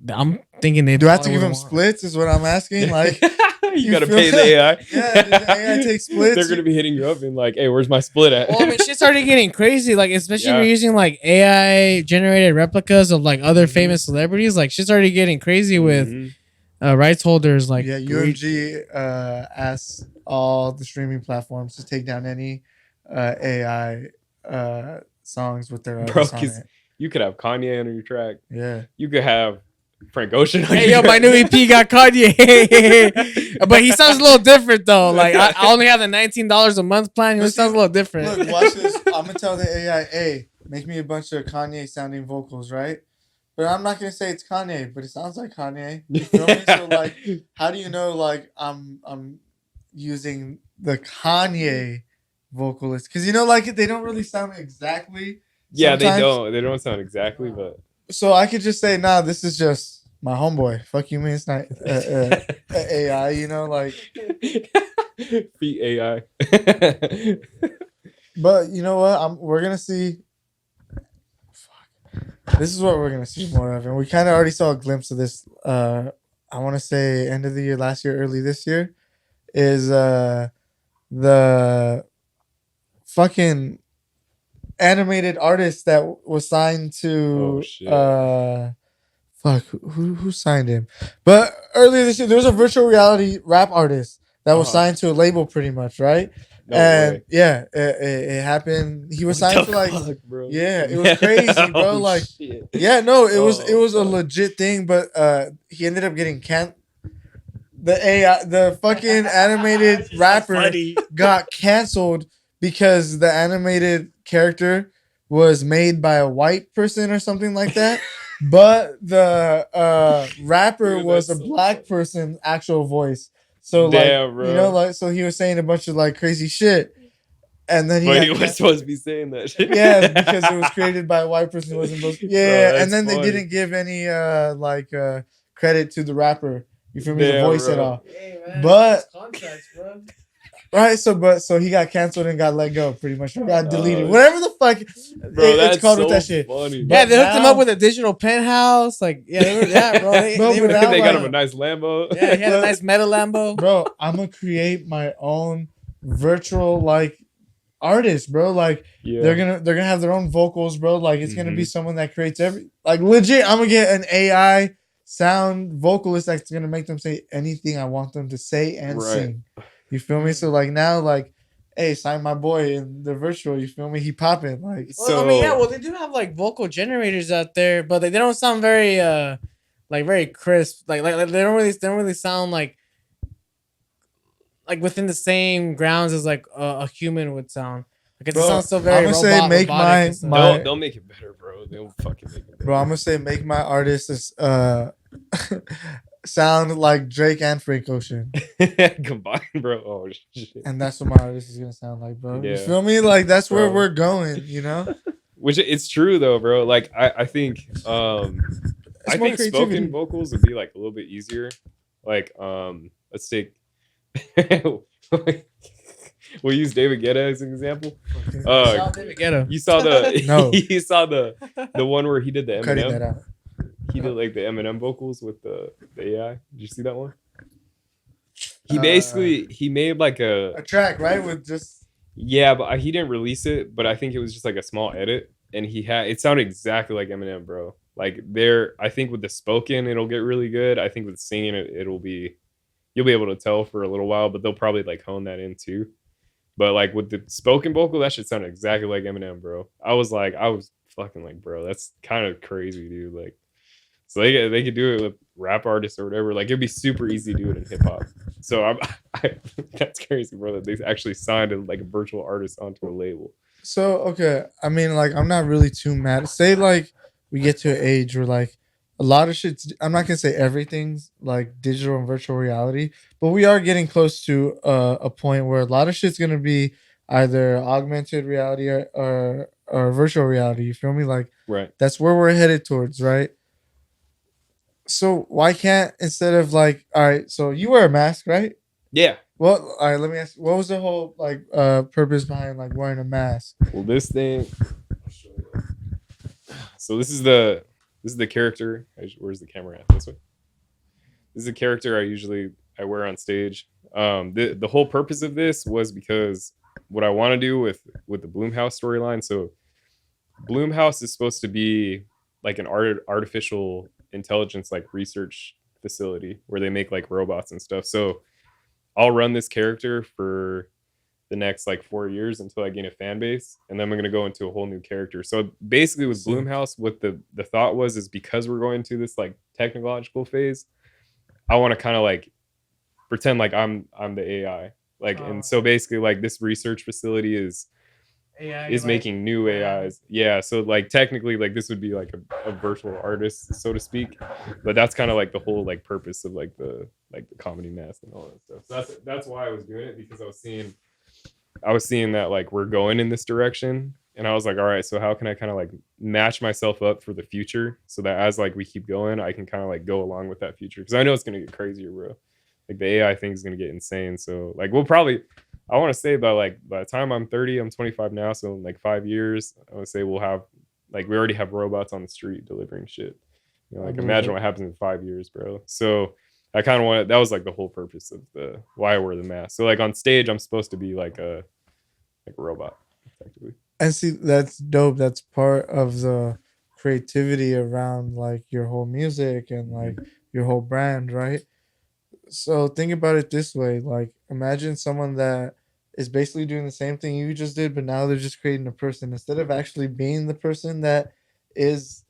I'm thinking they do I have to give them splits? Is what I'm asking. Like, you gotta pay the AI. Yeah, the AI takes splits. They're gonna be hitting you up and like, hey, where's my split at? Well, I mean, shit started getting crazy. Like, especially if you're using like AI generated replicas of like other famous celebrities. Like, shit started getting crazy with rights holders. Like, yeah, UMG asks all the streaming platforms to take down any AI songs with their artists on it. You could have Kanye on your track. Yeah, you could have Frank Ocean. Hey, yo, my new EP got Kanye. But he sounds a little different, though. Like, I only have the $19 a month plan. He sounds a little different. Look, watch this. I'm going to tell the AI, hey, make me a bunch of Kanye-sounding vocals, right? But I'm not going to say it's Kanye, but it sounds like Kanye. You feel me? So, like, how do you know, like, I'm using the Kanye vocalist? Because, you know, like, they don't really sound exactly. Yeah, sometimes. They don't sound exactly, but... So I could just say, nah, this is just my homeboy. Fuck you, man. It's not AI, you know, like. Feet AI. But you know what? We're gonna see. Fuck. This is what we're gonna see more of, and we kind of already saw a glimpse of this. I want to say end of the year, last year, early this year, is the fucking animated artist that was signed to who signed him? But earlier this year there was a virtual reality rap artist that was signed to a label pretty much, right? No way. Yeah, it happened. He was signed to like bro? Yeah, it was crazy, bro. Like shit. Yeah, no, it was a legit thing, but he ended up getting the fucking animated rapper got canceled because the animated character was made by a white person or something like that, but the rapper was a black person's actual voice. So like, bro. You know, like, so he was saying a bunch of like crazy shit, and then he was supposed to be saying that shit. Yeah, because it was created by a white person who wasn't supposed to. Yeah, bro, and then funny. They didn't give any credit to the rapper. You feel me? The voice at all. Hey, man, but contracts, bro. Right, so he got canceled and got let go, pretty much. Or got deleted. Whatever the fuck it's called with that shit. Funny, yeah, they hooked him up with a digital penthouse. Like, yeah, they were, bro. They got him a nice Lambo. Yeah, he had a nice metal Lambo. Bro, I'm gonna create my own virtual like artist, bro. Like they're gonna have their own vocals, bro. Like it's gonna be someone that creates legit. I'm gonna get an AI sound vocalist that's gonna make them say anything I want them to say and sing. You feel me? So like now, like, hey, sign my boy in the virtual. You feel me? He popping like. Well, I mean, yeah. Well, they do have like vocal generators out there, but they don't sound very like very crisp. Like they don't really sound like within the same grounds as like a human would sound. Like it sounds so very. I'm gonna say make my. They'll make it better, bro. They'll fucking make it better. Bro, I'm gonna say make my artists sound like Drake and Frank Ocean combined, bro. Oh shit! And that's what my artist is gonna sound like, bro. Yeah. You feel me? Like that's where we're going, you know. Which it's true though, bro. Like I think spoken vocals would be like a little bit easier. Like let's take we'll use David Guetta as an example. David Guetta. You saw the you saw the one where he did the Eminem. Cutting that out. He did like the Eminem vocals with the AI. Did you see that one? He basically he made like a track, right? With just but he didn't release it. But I think it was just like a small edit, and it sounded exactly like Eminem, bro. Like I think with the spoken, it'll get really good. I think with singing, you'll be able to tell for a little while, but they'll probably like hone that in too. But like with the spoken vocal, that shit sounded exactly like Eminem, bro. I was fucking like, bro, that's kind of crazy, dude. Like. So they could do it with rap artists or whatever. Like it'd be super easy to do it in hip hop. So that's crazy, bro. That they actually signed a virtual artist onto a label. So okay, I mean, like I'm not really too mad. Say like we get to an age where like a lot of shit's. I'm not gonna say everything's like digital and virtual reality, but we are getting close to a point where a lot of shit's gonna be either augmented reality or virtual reality. You feel me? Like that's where we're headed towards, right? So why can't instead of like, all right, so you wear a mask, right? Yeah. Well, all right, let me ask you, what was the whole like purpose behind like wearing a mask? Well, this thing. So this is the This is the character. Where's the camera at? This way. This is a character I wear on stage. The whole purpose of this was because what I want to do with the Bloomhouse storyline. So Bloomhouse is supposed to be like an artificial intelligence like research facility where they make like robots and stuff. So I'll run this character for the next like 4 years until I gain a fan base, and then I'm going to go into a whole new character. So basically with Bloomhouse, what the thought was is because we're going to this like technological phase, I want to kind of like pretend like I'm the AI. Like, and so basically like this research facility is making new AIs. Yeah. So like technically like this would be like a virtual artist, so to speak. But that's kind of like the whole like purpose of like the comedy mask and all that stuff. So that's why I was doing it, because I was seeing that like we're going in this direction. And I was like, all right, so how can I kind of like match myself up for the future so that as like we keep going, I can kind of like go along with that future? Because I know it's going to get crazier, bro. Like the AI thing is going to get insane. So like I want to say by the time I'm 30, I'm 25 now. So in like 5 years, I want to say we'll have like, we already have robots on the street delivering shit. You know, like imagine what happens in 5 years, bro. So I kind of wanted, that was like the whole purpose of why I wear the mask. So like on stage, I'm supposed to be like a robot, effectively. And see, that's dope. That's part of the creativity around like your whole music and like your whole brand, right? So think about it this way. Like imagine someone that is basically doing the same thing you just did, but now they're just creating a person. Instead of actually being the person that is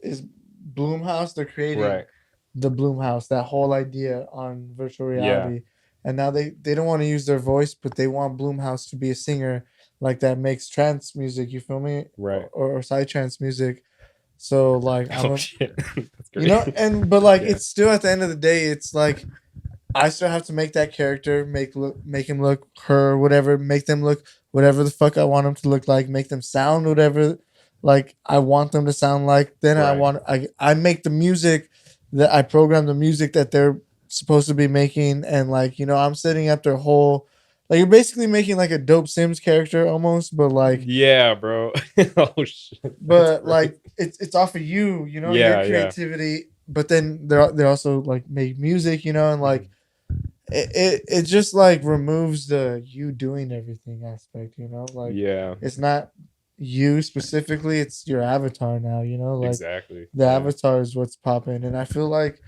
Bloomhouse, they're creating the Bloomhouse, that whole idea on virtual reality. Yeah. And now they don't want to use their voice, but they want Bloomhouse to be a singer like that makes trance music, you feel me? Right. Or Psytrance music. So like shit. That's great. You know, but like it's still at the end of the day, it's like I still have to make that character, make him look her, whatever, make them look whatever the fuck I want them to look like, make them sound whatever like I want them to sound like. Then I make the music that I program the music that they're supposed to be making, and like, you know, I'm setting up their whole, like you're basically making like a dope Sims character almost, but like yeah, bro. Oh shit. But like it's off of you, you know, your creativity. But then they also like make music, you know, and like it just like removes the you doing everything aspect, you know, like it's not you specifically, it's your avatar now, you know, like exactly the avatar is what's popping. And I feel like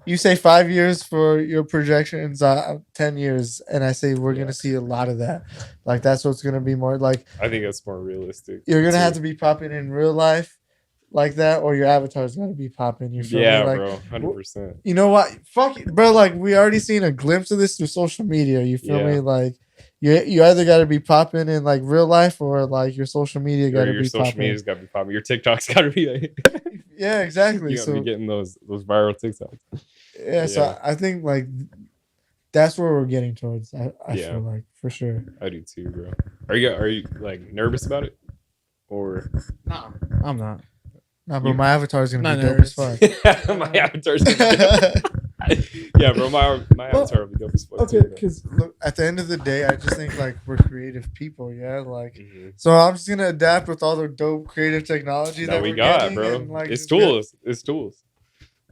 you say 5 years for your projections, 10 years, and I say we're gonna see a lot of that. Like that's what's gonna be more like. I think that's more realistic. You're gonna have to be popping in real life, like that, or your avatar's gonna be popping. You feel me? Like, bro, 100%. You know what? Fuck it, bro. Like we already seen a glimpse of this through social media. You feel me? Like you either got to be popping in like real life, or like your social media got to be popping. Your social media's got to be popping. Your TikTok's got to be like. Yeah, exactly. You got to be getting those viral TikToks. Yeah, so I think like that's where we're getting towards. I feel like for sure. I do too, bro. Are you like nervous about it, or? No, I'm not. Nah, bro, my avatar's gonna be dope as fuck. My avatar's gonna be yeah, bro, my avatar will be dope as fuck. Okay, because look, at the end of the day, I just think like we're creative people, like so I'm just gonna adapt with all the dope creative technology that we got, bro. And, like, it's tools. It's tools.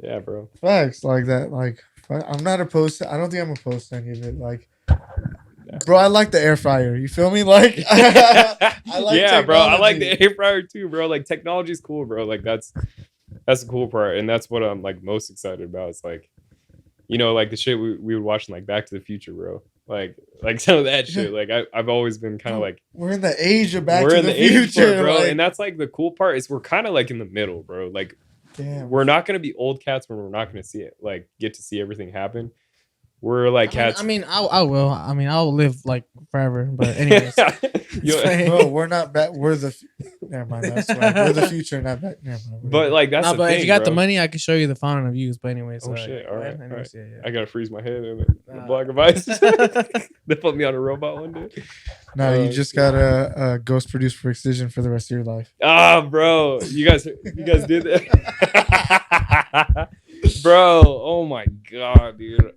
Yeah, bro. Facts like that. Like I'm not opposed to. I don't think I'm opposed to any of it. Like. Bro, I like the air fryer. You feel me? Like, I like bro. I like the air fryer too, bro. Like, technology's cool, bro. Like, that's the cool part, and that's what I'm like most excited about. It's like, you know, like the shit we would watch in like Back to the Future, bro. Like some of that shit. Like, I've always been kind of like, we're in the age of Back to the Future, bro. Like, and that's like the cool part is we're kind of like in the middle, bro. Like, we're not gonna be old cats when we're not gonna see it, like, get to see everything happen. We're like cats. I mean, I will. I mean, I'll live like forever. But anyways, bro, we're not back. We're the. Never mind. That's right. We're the future, not back. Never mind. But like that's. But thing, if you got bro. the money, I can show you the fountain of youth. But anyways, oh shit! All right. Anyways, yeah. I gotta freeze my head in a block of ice. They put me on a robot one day. No, you just got a ghost produced precision for the rest of your life. Ah, bro, you guys did that, bro. Oh my god, dude,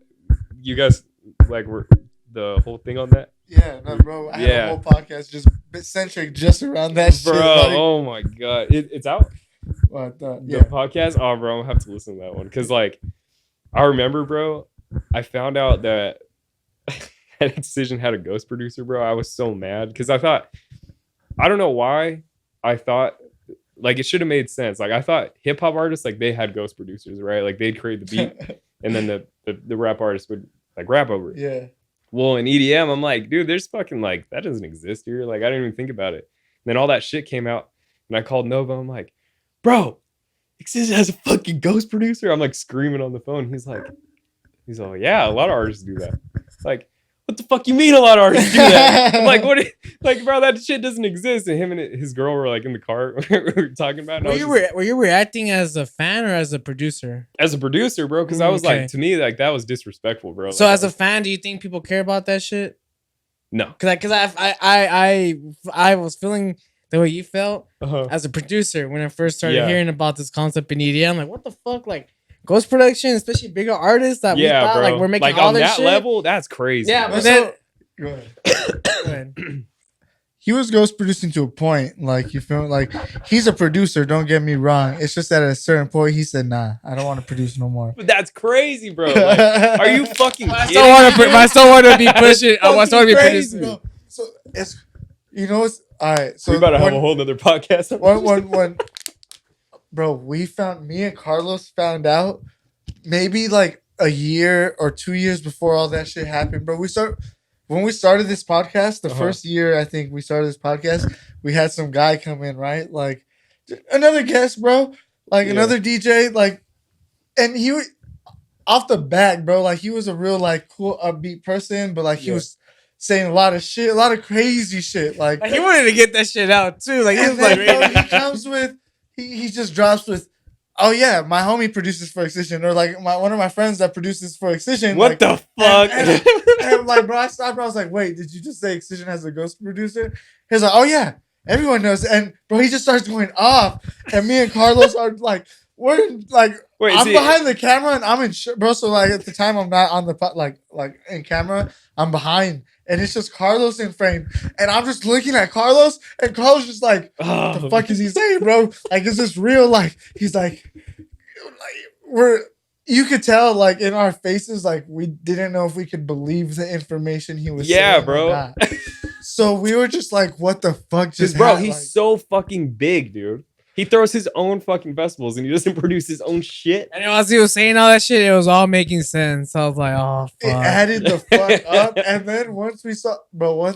you guys. Like we're the whole thing on that. Yeah, no, bro. I had a whole podcast just centric just around that bro, shit. Like, oh my god, it's out. What The yeah. podcast. Oh, bro, I'm gonna have to listen to that one because, like, I remember, bro. I found out that that Excision had a ghost producer, bro. I was so mad because I don't know why I thought like it should have made sense. Like I thought hip hop artists like they had ghost producers, right? Like they'd create the beat and then the rap artist would like rap over it. Yeah. Well, in EDM, I'm like, dude, there's fucking like that doesn't exist here. Like I didn't even think about it. And then all that shit came out, and I called Nova. I'm like, bro, Excision has a fucking ghost producer. I'm like screaming on the phone. He's like, yeah, a lot of artists do that. Like, what the fuck you mean a lot of artists do that? I'm like, like, bro, that shit doesn't exist. And him and his girl were like in the car we were talking about it. Were you reacting as a fan or as a producer? As a producer, bro, because I was like, to me, like that was disrespectful, bro. So like, as a fan, do you think people care about that shit? No. Because I was feeling the way you felt as a producer when I first started hearing about this concept in EDM. I'm like, what the fuck? Like, ghost production, especially bigger artists that we thought bro. like we're making like all on this that shit. level, that's crazy. Yeah, bro. but then Go ahead. He was ghost producing to a point. Like you feel like he's a producer. Don't get me wrong. It's just that at a certain point he said, "Nah, I don't want to produce no more." But that's crazy, bro. Like, are you fucking? I still want to be pushing. I still want to be Crazy, producing. bro. So it's it's all right. So we about to have a whole nother podcast. When bro, me and Carlos found out maybe like a year or 2 years before all that shit happened, bro. When we started this podcast, the first year I think we started this podcast, we had some guy come in, right? Like another guest, bro. Like another DJ, like, and he off the bat, bro, like he was a real like cool upbeat person, but like he was saying a lot of shit, a lot of crazy shit. Like he wanted to get that shit out too. Like he was then, like, bro, he comes with he just drops with, oh yeah, my homie produces for Excision, or like one of my friends that produces for Excision. What like, the fuck? And like, bro, I stopped. I was like, wait, did you just say Excision has a ghost producer? He's like, oh yeah, everyone knows. And bro, he just starts going off, and me and Carlos are like, we're like, I'm behind the camera and I'm in bro. So like at the time I'm not on the like in camera, I'm behind. And it's just Carlos in frame. And I'm just looking at Carlos. And Carlos just like, what the fuck is he saying, bro? Like, is this real? Like, he's like you could tell like in our faces, like we didn't know if we could believe the information he was saying. Yeah, bro. So we were just like, what the fuck just bro, happened? he's so fucking big, dude. He throws his own fucking festivals and he doesn't produce his own shit. And as he was saying all that shit, it was all making sense. I was like, oh, fuck. It added the fuck up. And then once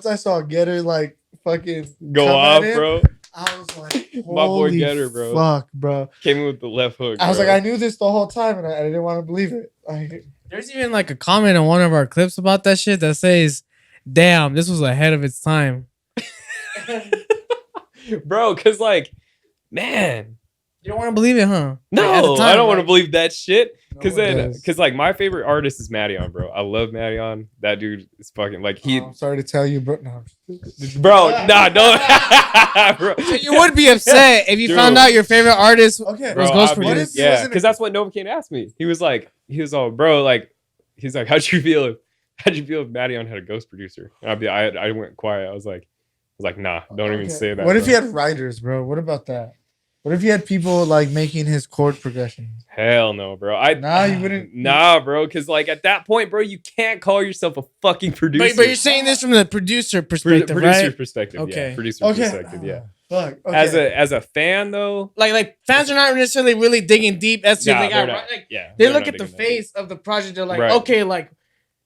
I saw Getter like fucking go off, bro. I was like, my boy Getter, bro. Fuck, bro. Came in with the left hook. I was like, I knew this the whole time and I didn't want to believe it. There's even like a comment on one of our clips about that shit that says, damn, this was ahead of its time. Bro, because like, man, you don't want to believe it, huh? No, like, time, I don't want to believe that shit. Because no like my favorite artist is Mattion, bro. I love Mattion. That dude is fucking like he. I'm sorry to tell you, bro. No. Bro, nah, don't. Bro. So you would be upset if you found out your favorite artist was ghost produced. Yeah, because that's what Novocaine asked me. He was all, bro, like, he's like, how'd you feel if Mattion had a ghost producer? And I went quiet. I was like, nah, don't even say that. What if he had writers, bro? What about that? What if he had people like making his chord progressions? Hell no, bro. You wouldn't. Nah, bro. Because like at that point, bro, you can't call yourself a fucking producer. But you're saying this from the producer perspective, producer's right? perspective, okay. Yeah. Producer's perspective, yeah. Fuck. Okay. As a fan though, like fans are not necessarily really digging deep. As to they look at the face of the project. They're like, okay, like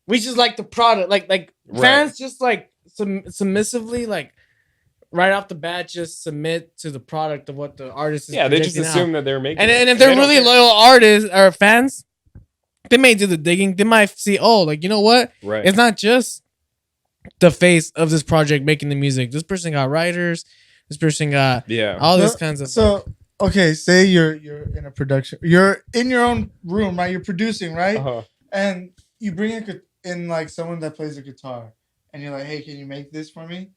we just like the product. Like fans just like submissively like. Right off the bat, just submit to the product of what the artist is. Yeah, they just assume that they're making. And if they're really loyal artists or fans, they may do the digging. They might see, oh, like you know what? Right. It's not just the face of this project making the music. This person got writers. This person got all this kinds of. So okay, say you're in a production. You're in your own room, right? You're producing, right? And you bring in like someone that plays a guitar, and you're like, hey, can you make this for me?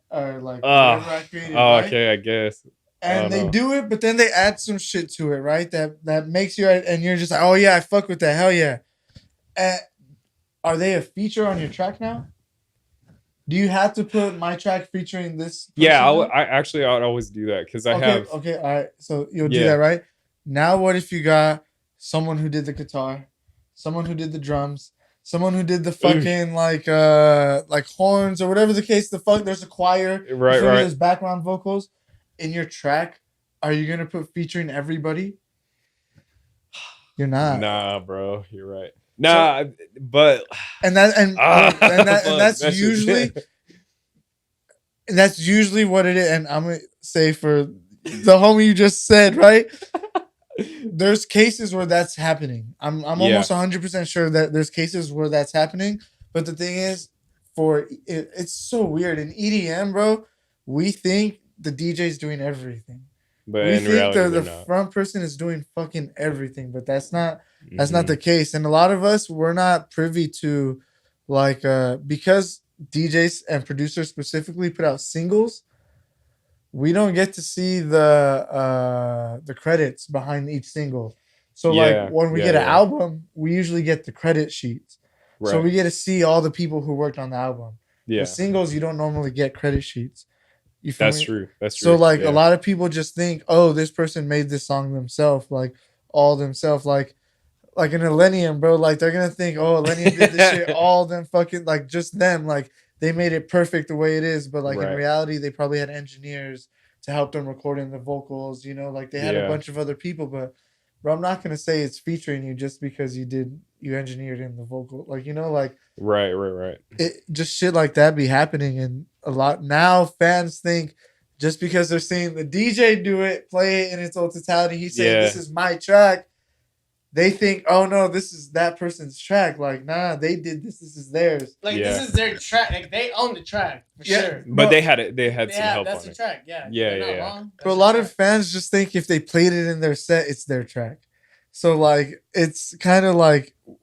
Or like whatever I created, right? Okay, I guess. And they do it, but then they add some shit to it, right? That makes you, and you're just like, oh yeah, I fuck with that, hell yeah. Are they a feature on your track now? Do you have to put my track featuring this person? Yeah, I'd always do that because I have. Okay, all right. So you'll do that, right? Now, what if you got someone who did the guitar, someone who did the drums, someone who did the fucking like horns or whatever the case. There's a choir, right? There's background vocals in your track. Are you gonna put featuring everybody? You're not. Nah, bro, you're right. Nah, so, but that's usually. And that's usually what it is. And I'm going to say for the homie you just said, right? There's cases where that's happening. I'm almost 100% sure that there's cases where that's happening. But the thing is, it's so weird. In EDM, bro, we think the DJ's doing everything. But we think reality, the front person is doing fucking everything. But that's not the case. And a lot of us, we're not privy to because DJs and producers specifically put out singles, we don't get to see the credits behind each single. So when we get an album, we usually get the credit sheets. Right. So we get to see all the people who worked on the album. Yeah. The singles, you don't normally get credit sheets. You feel me? True. That's true. So a lot of people just think, oh, this person made this song themselves, all themselves, like an Millennium, bro. They're gonna think, oh, Millennium did this shit, all them fucking just them, they made it perfect the way it is. But in reality, they probably had engineers to help them record in the vocals. They had a bunch of other people. But bro, I'm not gonna say it's featuring you just because you engineered in the vocal. Right. It just shit like that be happening, and a lot now fans think just because they're seeing the DJ do it, play it in its totality, he's saying this is my track. They think, oh no, this is that person's track. Nah, they did this. This is theirs. This is their track. They own the track for sure. But they had it. They had some help. That's the track. Yeah. Yeah. But a lot of fans just think if they played it in their set, it's their track. So it's kind of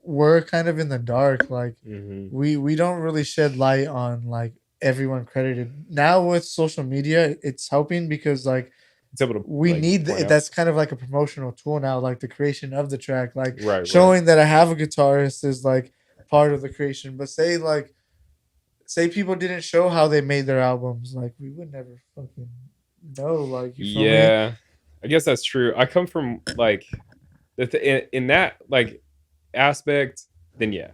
we're kind of in the dark. We don't really shed light on everyone credited. Now with social media, it's helping because it's able to, we need that's kind of a promotional tool now, the creation of the track, showing that I have a guitarist is part of the creation. But say people didn't show how they made their albums, we would never fucking know. I guess that's true. I come from in that aspect, then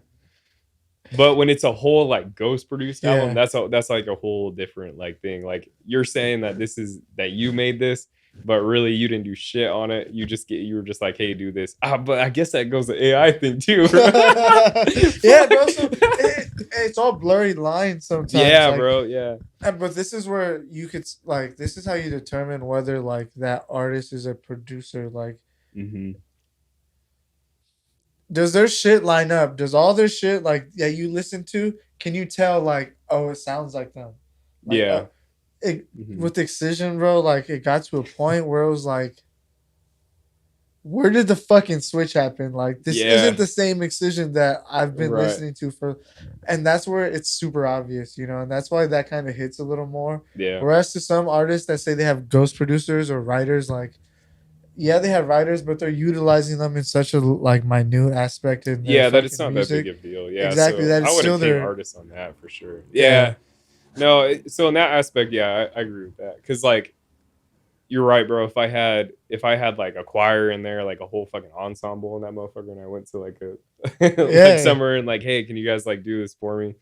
but when it's a whole ghost produced album, that's a whole different thing. You're saying that that you made this, but really you didn't do shit on it. You were just hey, do this. But I guess that goes to AI thing too. Yeah, bro. So it's all blurry lines sometimes. Yeah, bro. Yeah. But this is where you could this is how you determine whether that artist is a producer. Does their shit line up? Does all their shit you listen to? Can you tell oh, it sounds like them? With Excision, bro, it got to a point where it was where did the fucking switch happen? This isn't the same Excision that I've been listening to and that's where it's super obvious, and that's why that kind of hits a little more. Yeah. Whereas to some artists that say they have ghost producers or writers, they have writers, but they're utilizing them in such a minute aspect in that it's not music. That big of a deal. Yeah, exactly. So that is I still their artists on that for sure. Yeah. No, so in that aspect, I agree with that because you're right, bro. If I had a choir in there, a whole fucking ensemble in that motherfucker, and I went to somewhere and hey, can you guys do this for me?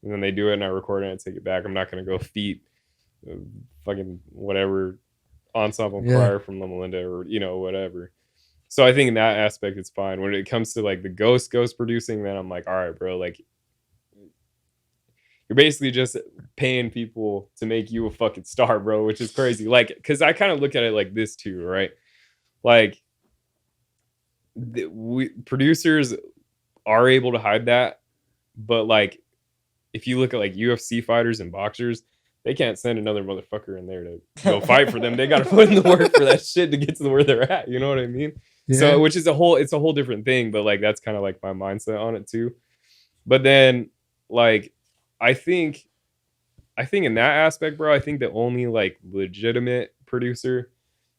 And then they do it, and I record it and take it back. I'm not gonna go feat fucking whatever ensemble choir from La Melinda or whatever. So I think in that aspect it's fine. When it comes to the ghost producing, then I'm all right, bro, you're basically just paying people to make you a fucking star, bro, which is crazy. Because I kind of look at it like this too, right? Producers are able to hide that, but if you look at UFC fighters and boxers, they can't send another motherfucker in there to go fight for them. They got to put in the work for that shit to get to where they're at. You know what I mean? Yeah. So, which is it's a whole different thing, but that's kind of my mindset on it too. But then I think in that aspect, bro, I think the only legitimate producer,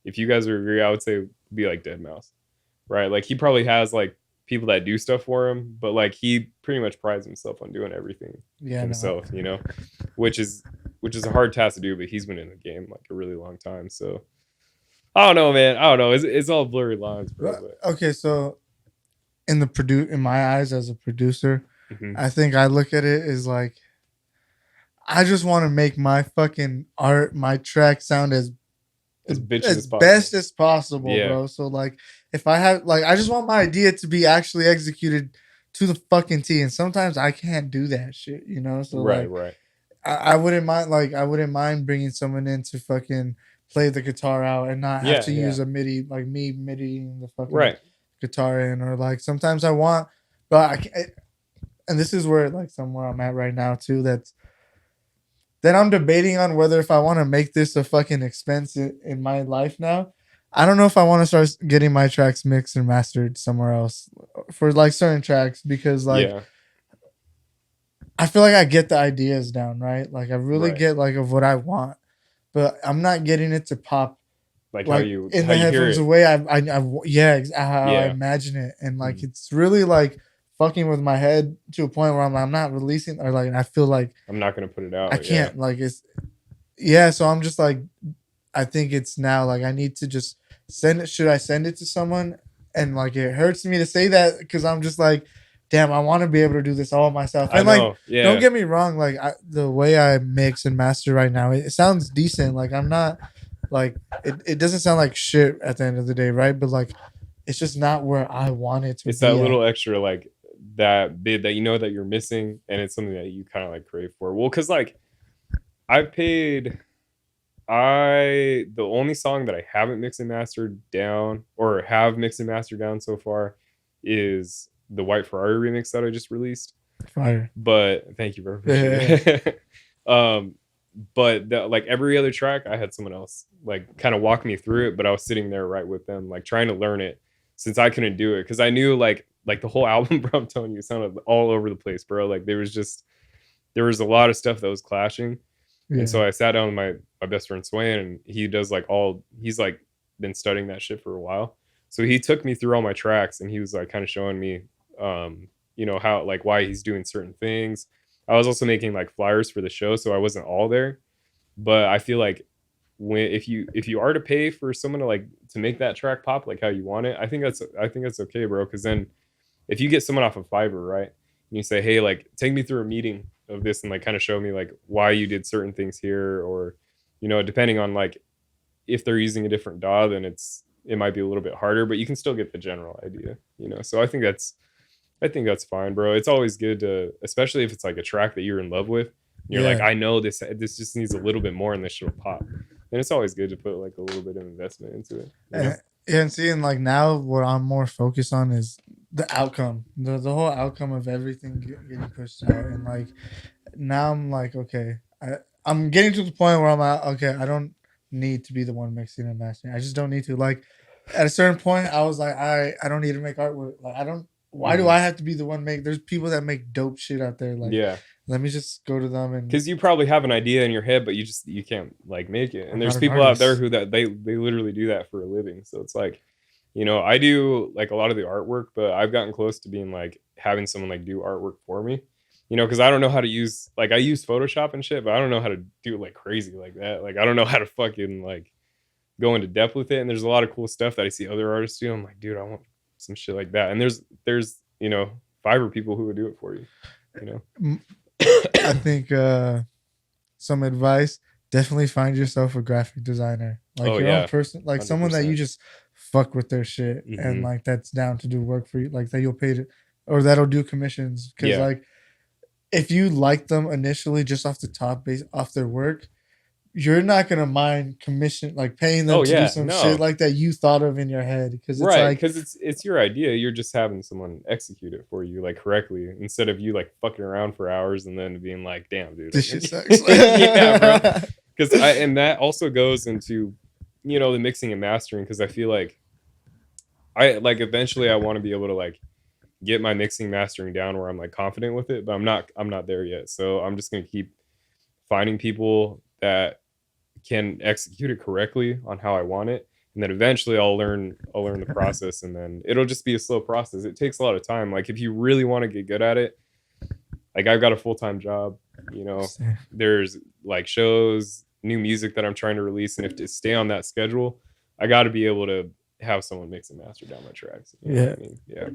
if you guys would agree, I would say would be Deadmau5, right? He probably has people that do stuff for him, but like he pretty much prides himself on doing everything himself, you know, which is a hard task to do, but he's been in the game like a really long time. So I don't know, man. I don't know. It's all blurry lines, bro. But. Okay, so in my eyes as a producer, I think I look at it as like, I just want to make my fucking art, my track sound as best as possible, bro. So like, if I have like, I just want my idea to be actually executed to the fucking T, and sometimes I can't do that shit, you know. So right. I wouldn't mind bringing someone in to fucking play the guitar out and not have to use a MIDI, like me MIDIing the fucking guitar in, or like sometimes I want, but I can't, and this is where like somewhere I'm at right now too. Then I'm debating on whether if I want to make this a fucking expense in my life now. I don't know if I want to start getting my tracks mixed and mastered somewhere else for like certain tracks, because like I feel like I get the ideas down, right? Like I really get like of what I want, but I'm not getting it to pop like how you in how the you headphones hear it. the way I imagine it, and like it's really like fucking with my head to a point where I'm not releasing, or like I feel like I'm not gonna put it out. I can't like it's so I'm just like, I think it's now like I need to just send it. Should I send it to someone? And like it hurts me to say that because I'm just like, damn, I want to be able to do this all myself. And like, don't get me wrong, like the way I mix and master right now, it sounds decent. Like I'm not like it doesn't sound like shit at the end of the day, right? But like it's just not where I want it to be. It's that little extra like that bit that you know that you're missing, and it's something that you kind of like crave for. Well, because like the only song that I haven't mixed and mastered down, or have mixed and mastered down so far, is the White Ferrari remix that I just released. Fire. But thank you very much. But like every other track, I had someone else like kind of walk me through it, but I was sitting there right with them, like trying to learn it, since I couldn't do it, because I knew like the whole album, bro, I'm telling you, it sounded all over the place, bro. Like there was a lot of stuff that was clashing. And so I sat down with my best friend Swain, and he's like been studying that shit for a while. So he took me through all my tracks, and he was like kind of showing me, you know, how like why he's doing certain things. I was also making like flyers for the show, so I wasn't all there. But I feel like if you are to pay for someone to make that track pop like how you want it, I think that's okay, bro. Because then if you get someone off of Fiverr, right, and you say, hey, like take me through a meeting of this and like kind of show me like why you did certain things here, or you know, depending on like if they're using a different DAW, then it might be a little bit harder, but you can still get the general idea, you know. So I think that's fine, bro. It's always good to, especially if it's like a track that you're in love with, you're like, I know this just needs a little bit more and this shit'll pop. And it's always good to put like a little bit of investment into it, you know? And seeing like now what I'm more focused on is the outcome, the whole outcome of everything getting pushed out. And like now I'm like, okay, I'm getting to the point where I'm like, okay, I don't need to be the one mixing and mastering. I just don't need to. Like at a certain point, I was like, I don't need to make artwork. Like I don't. Why do I have to be the one make? There's people that make dope shit out there. Like let me just go to them, and because you probably have an idea in your head, but you can't like make it. And there's people out there who they literally do that for a living. So it's like, you know, I do like a lot of the artwork, but I've gotten close to being like having someone like do artwork for me, you know, because I don't know how to use, like I use Photoshop and shit, but I don't know how to do it like crazy like that. Like I don't know how to fucking like go into depth with it. And there's a lot of cool stuff that I see other artists do. I'm like, dude, I want some shit like that. And there's you know, Fiverr people who would do it for you, you know. I think some advice, definitely find yourself a graphic designer, like your own person, like 100%. Someone that you just fuck with their shit and like that's down to do work for you, like that you'll pay to, or that'll do commissions, because like if you like them initially just off the top, based off their work, you're not gonna mind commission, like paying them to do some shit like that you thought of in your head, because it's like, because it's your idea. You're just having someone execute it for you like correctly, instead of you like fucking around for hours and then being like, damn, dude, this shit sucks. Yeah, bro. Because and that also goes into, you know, the mixing and mastering, because I feel like I like eventually I want to be able to like get my mixing mastering down where I'm like confident with it, but I'm not there yet. So I'm just gonna keep finding people that can execute it correctly on how I want it. and then eventually I'll learn the process, and then it'll just be a slow process. It takes a lot of time. Like if you really want to get good at it, like I've got a full-time job, you know, there's like shows, new music that I'm trying to release, and if to stay on that schedule, I got to be able to have someone mix and master down my tracks. You know what I mean? Yeah.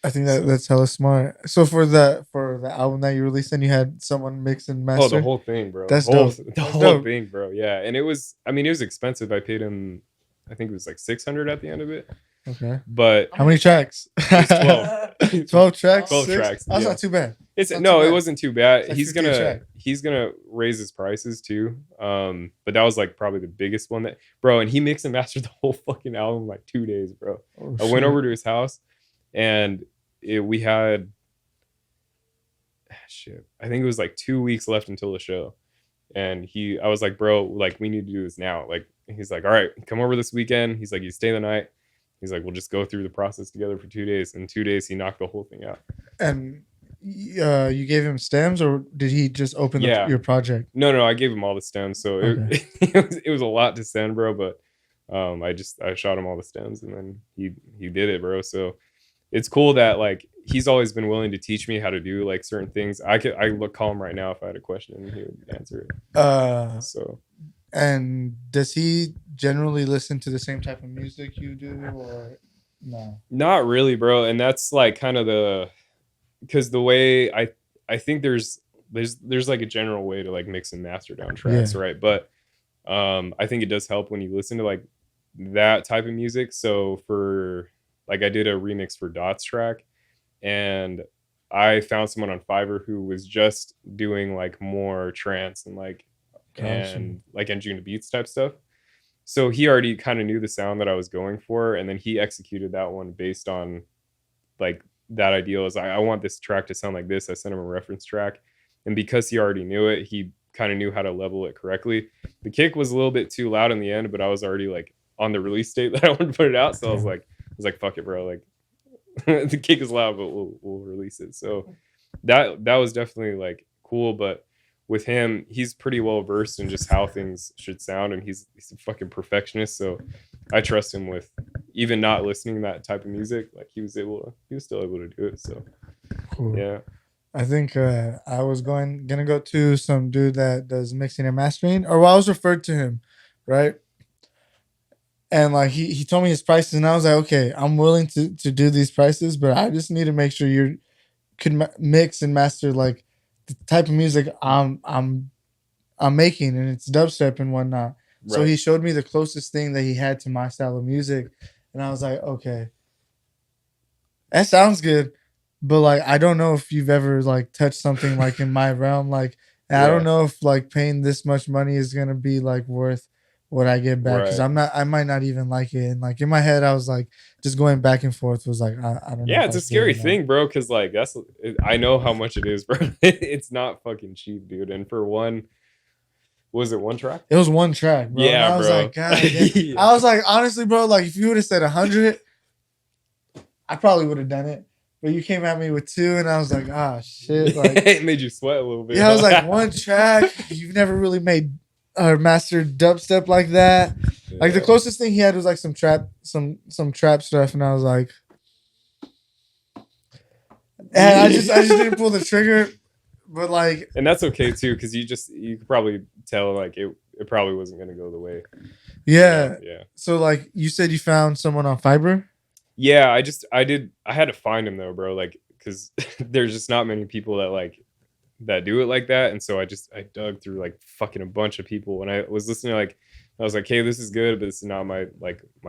I think that's hella smart. So for the album that you released, then you had someone mix and master. Oh, the whole thing, bro. That's dope. The whole thing, bro. Yeah, and it was expensive. I paid him, I think it was like $600 at the end of it. Okay. But how many tracks? It's 12. 12 tracks. 12 tracks. That's not too bad. It wasn't too bad. Like he's gonna raise his prices too. But that was like probably the biggest one that, bro. And he mixed and mastered the whole fucking album in like 2 days, bro. I went over to his house, and we had I think it was like 2 weeks left until the show, and I was like, bro, like we need to do this now. Like he's like, all right, come over this weekend. He's like, you stay the night. He's like, we'll just go through the process together for 2 days. In 2 days, he knocked the whole thing out. And you gave him stems, or did he just open your project? No, I gave him all the stems. So it was a lot to send, bro. But I shot him all the stems, and then he did it, bro. So it's cool that like he's always been willing to teach me how to do like certain things. I call him right now if I had a question, and he would answer it. So. And does he generally listen to the same type of music you do, or no? Not really, bro. And that's like kind of because the way I think there's like a general way to like mix and master down tracks, right? But I think it does help when you listen to like that type of music. So for like I did a remix for Dot's track, and I found someone on Fiverr who was just doing like more trance and like Engine Beats type stuff. So he already kind of knew the sound that I was going for, and then he executed that one based on like that idea. Is I want this track to sound like this. I sent him a reference track, and because he already knew it, he kind of knew how to level it correctly. The kick was a little bit too loud in the end, but I was already like on the release date that I wanted to put it out, so I was like fuck it, bro, like the kick is loud, but we'll release it. So that was definitely like cool. But with him, he's pretty well versed in just how things should sound, and he's a fucking perfectionist. So I trust him with even not listening to that type of music. Like he was still able to do it. So cool. Yeah. I think I was gonna go to some dude that does mixing and mastering, or I was referred to him, right? And like he told me his prices, and I was like, okay, I'm willing to do these prices, but I just need to make sure you could mix and master like the type of music I'm making, and it's dubstep and whatnot. Right. So he showed me the closest thing that he had to my style of music, and I was like, okay, that sounds good, but like I don't know if you've ever like touched something like in my realm, like I don't know if like paying this much money is gonna be like worth what I get back, because I might not even like it. And like in my head, I was like just going back and forth was like I don't know. Yeah, it's a scary thing, bro, because like I know how much it is, bro. It's not fucking cheap, dude. And for one, was it one track? It was one track, bro. Yeah, and I was like, God, yeah. I was like, honestly, bro, like if you would have said 100, I probably would have done it. But you came at me with 2, and I was like, shit. Like it made you sweat a little bit. Yeah, I was like, one track. You've never really made or mastered dubstep like that. Yeah. Like the closest thing he had was like some trap stuff, and I was like, and I just didn't pull the trigger. But like, and that's okay too, because you could probably tell like it probably wasn't gonna go the way. Yeah. Yeah. So like you said, you found someone on Fiverr. Yeah, I had to find him though, bro. Like, because there's just not many people that do it like that, and so I dug through like fucking a bunch of people, and I was listening to like, I was like, hey, this is good, but this is not my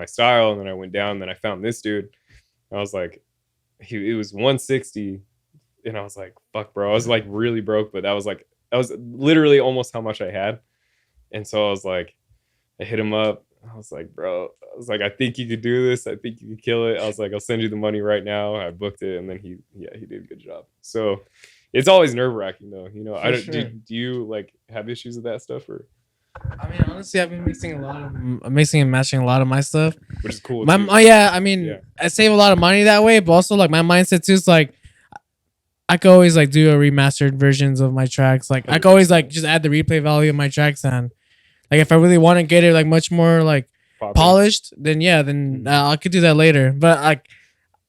style. And then I went down, and then I found this dude. I was like, it was 160, and I was like, fuck, bro. I was like really broke, but that was literally almost how much I had. And so I was like, I hit him up. I was like, bro, I think you could do this. I think you could kill it. I was like, I'll send you the money right now. I booked it, and then he did a good job. So it's always nerve-wracking though, you know. Do you like have issues with that stuff? Or I mean, honestly, I've been mixing and matching a lot of my stuff, which is cool. I save a lot of money that way, but also like my mindset too is like I could always like do a remastered versions of my tracks. Like I could always like just add the replay value of my tracks, and like if I really want to get it like much more like polished, then I could do that later. But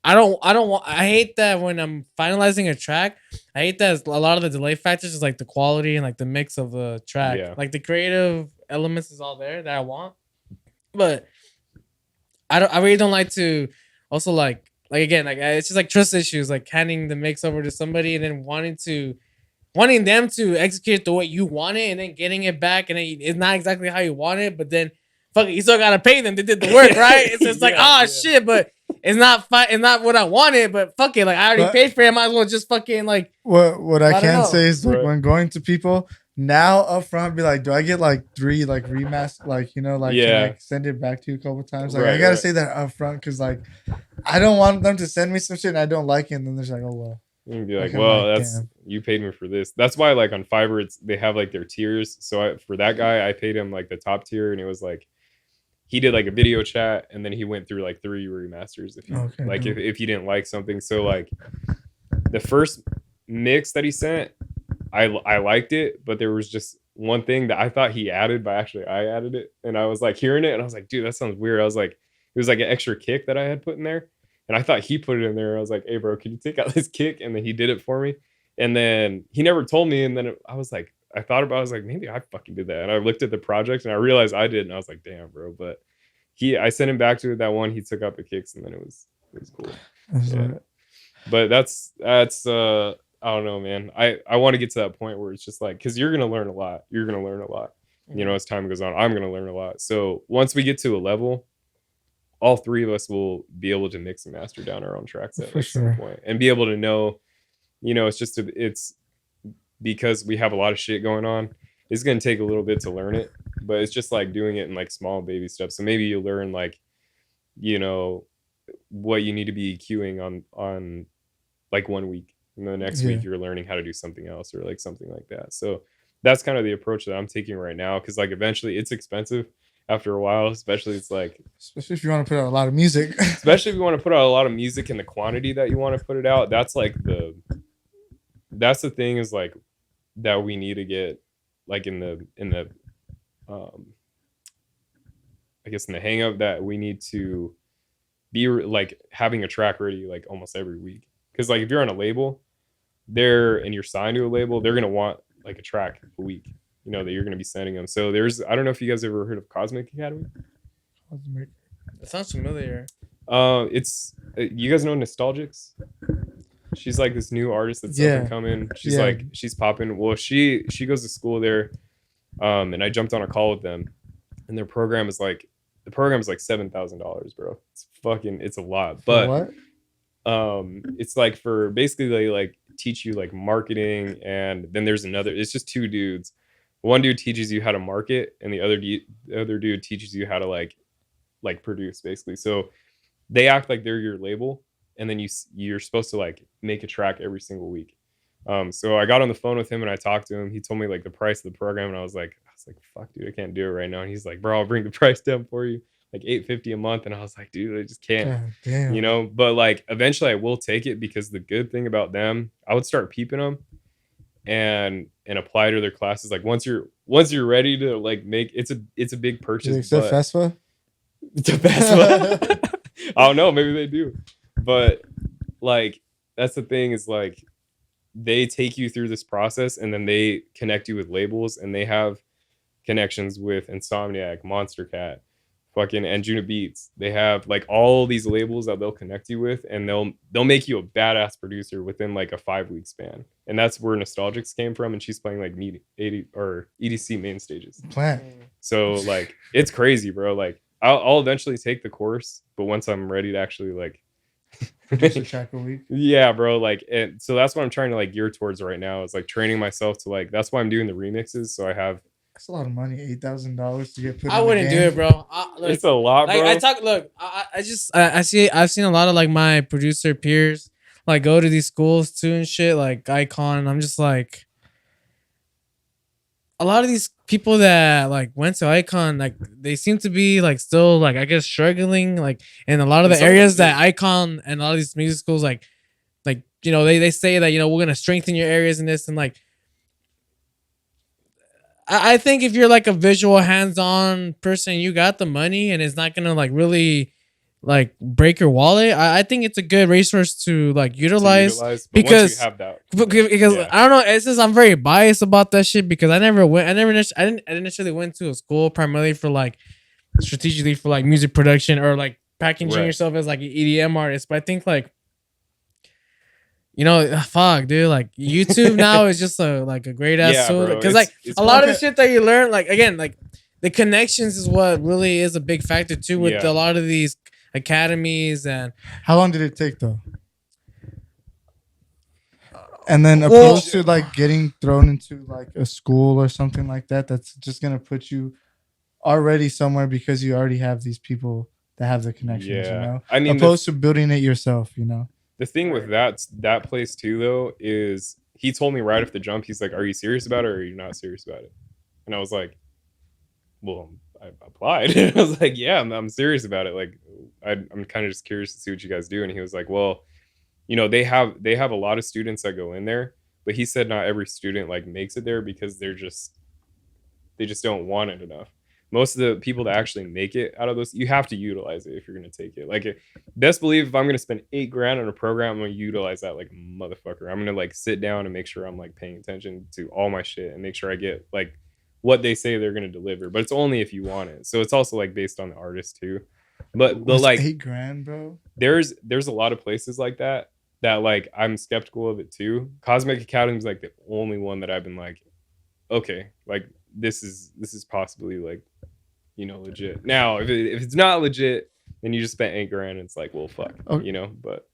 I hate that when I'm finalizing a track. I hate that a lot of the delay factors is like the quality and like the mix of the track. Yeah. Like the creative elements is all there that I want, but I really don't like to also like again, like it's just like trust issues, like handing the mix over to somebody and then wanting them to execute the way you want it and then getting it back and it's not exactly how you want it, but then fuck it, you still gotta pay them. They did the work, right? It's just like shit, but it's not what I wanted, but fuck it, like I already paid for it. I might as well just fucking like what I can say is like when going to people now up front, be like, do I get like 3 like remaster, like can I send it back to you a couple times? Like I gotta say that up front because like I don't want them to send me some shit and I don't like it, and then they're like, oh well. You can be like, well, that's you paid me for this. That's why like on Fiverr, they have like their tiers. So for that guy, I paid him like the top tier, and it was like he did like a video chat, and then he went through like 3 remasters if you didn't like something. So like the first mix that he sent, I liked it, but there was just one thing that I thought he added, but actually I added it, and I was like hearing it, and I was like, dude, that sounds weird. I was like, it was like an extra kick that I had put in there. And I thought he put it in there. I was like, hey, bro, can you take out this kick? And then he did it for me. And then he never told me. And then I was like, I was like, maybe I fucking did that. And I looked at the project and I realized I did. And I was like, damn, bro. But I sent him back to that one. He took out the kicks and then it was cool. Yeah. But that's I don't know, man. I want to get to that point where it's just like, because you're going to learn a lot. You're going to learn a lot. You know, as time goes on, I'm going to learn a lot. So once we get to a level, all 3 of us will be able to mix and master down our own tracks at some point and be able to know, you know, it's because we have a lot of shit going on. It's going to take a little bit to learn it, but it's just like doing it in like small baby steps. So maybe you learn like, you know, what you need to be EQing on like 1 week, and the next week you're learning how to do something else or like something like that. So that's kind of the approach that I'm taking right now. Cause like eventually it's expensive. After a while, especially if you want to put out a lot of music, especially if you want to put out a lot of music in the quantity that you want to put it out, that's the thing is like that we need to get like in the I guess in the hang of that we need to be like having a track ready like almost every week. Because like if you're on a label and you're signed to a label, they're gonna want like a track a week. You know, that you're going to be sending them. So I don't know if you guys ever heard of Cosmic Academy. That sounds familiar. It's you guys know Nostalgics? She's like this new artist that's up and coming. She's like she's popping. Well, she goes to school there, and I jumped on a call with them, and their program is like $7,000, bro. It's a lot, but what? It's like for basically they like teach you like marketing, and then there's another. It's just 2 dudes. One dude teaches you how to market, and the other dude teaches you how to like produce, basically. So they act like they're your label, and then you're supposed to like make a track every single week. So I got on the phone with him and I talked to him. He told me like the price of the program, and I was like, fuck, dude, I can't do it right now. And he's like, bro, I'll bring the price down for you, like $850 a month. And I was like, dude, I just can't, you know. But like eventually I will take it, because the good thing about them, I would start peeping them and apply to their classes. Like once you're ready to like make it's a big purchase. It's a FESPA? It's a FESPA. I don't know, maybe they do. But like that's the thing, is like they take you through this process, and then they connect you with labels, and they have connections with Insomniac, Monster Cat, fucking Anjuna Beats. They have like all these labels that they'll connect you with, and they'll make you a badass producer within like a 5-week span. And that's where Nostalgics came from, and she's playing like EDC main stages. So like it's crazy, bro. Like I'll eventually take the course, but once I'm ready to actually like just a track a week. Yeah, bro. Like, and so that's what I'm trying to like gear towards right now, is like training myself to like, that's why I'm doing the remixes. So I have, that's a lot of money, $8,000 to get put. I wouldn't do it, bro. It's a lot, bro. I've seen a lot of like my producer peers like go to these schools too and shit, like Icon. And I'm just like, a lot of these people that like went to Icon, like they seem to be like still like I guess struggling, like in a lot of the areas that Icon and a lot of these music schools like you know they say that, you know, we're gonna strengthen your areas in this, and like I think if you're like a visual hands-on person, you got the money and it's not gonna like really like break your wallet. I think it's a good resource to like utilize because once you have that, because I don't know. It's just I'm very biased about that shit because I didn't initially went to a school primarily for like strategically for like music production or like packaging yourself as like an EDM artist. But I think like, you know, fuck, dude, like YouTube now is just a great ass tool because like a lot of the shit that you learn, like again, like the connections is what really is a big factor too with a lot of these academies. And how long did it take though? And then opposed to like getting thrown into like a school or something like that, that's just gonna put you already somewhere because you already have these people that have the connections. You know, I mean, opposed to building it yourself. You know. The thing with that place too, though, is he told me right off the jump, he's like, "Are you serious about it or are you not serious about it?" And I was like, "Well, I applied." I was like, "Yeah, I'm serious about it. Like, I'm kind of just curious to see what you guys do." And he was like, "Well, you know, they have a lot of students that go in there, but he said not every student like makes it there because they just don't want it enough. Most of the people that actually make it out of those, you have to utilize it if you're going to take it. Like, best believe if I'm going to spend $8,000 on a program, I'm going to utilize that like a motherfucker. I'm going to like sit down and make sure I'm like paying attention to all my shit and make sure I get like what they say they're going to deliver. But it's only if you want it. So it's also like based on the artist too. But like $8,000, bro. There's a lot of places like that like I'm skeptical of it too. Cosmic Academy is like the only one that I've been like, okay, like this is possibly like, you know, legit. Now if it's not legit, then you just spent $8,000 and it's like, well, fuck, okay. You know. But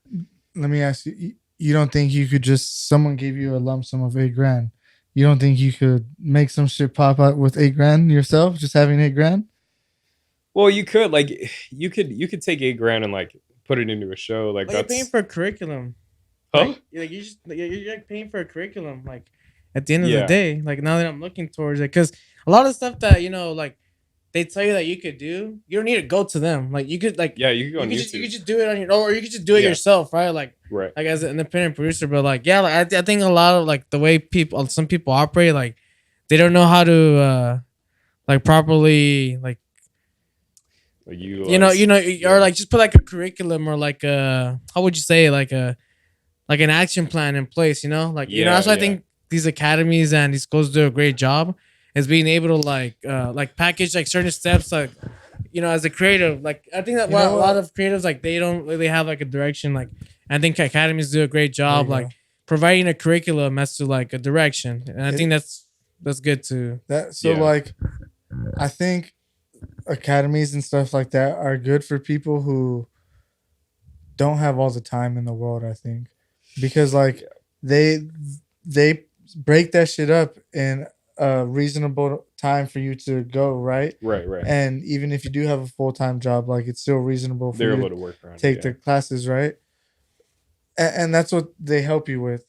let me ask you, you don't think you could just, someone gave you a lump sum of $8,000, you don't think you could make some shit pop out with $8,000 yourself, just having $8,000? Well, you could take $8,000 and like put it into a show. Like you're paying for a curriculum. Huh? Like you're like paying for a curriculum. Like at the end of the day, like now that I'm looking towards it, because a lot of stuff that, you know, like they tell you that you could do, you don't need to go to them. Like you could like, you could go on YouTube. You could just do it on your own, or you could just do it yourself, right? Like as an independent producer. But like, yeah, like I think a lot of like the way some people operate, like they don't know how to like properly like utilize, you know, or like just put like a curriculum or like how would you say, like an action plan in place, you know, like you know, that's why I think these academies and these schools do a great job is being able to like package like certain steps, like, you know, as a creative. Like I think that a lot of creatives, like they don't really have like a direction. Like I think academies do a great job like providing a curriculum as to like a direction, and I think that's good too. Like I think academies and stuff like that are good for people who don't have all the time in the world, I think, because like they break that shit up in a reasonable time for you to go, right, and even if you do have a full-time job, like it's still reasonable for you to work around, take the classes, right, and that's what they help you with.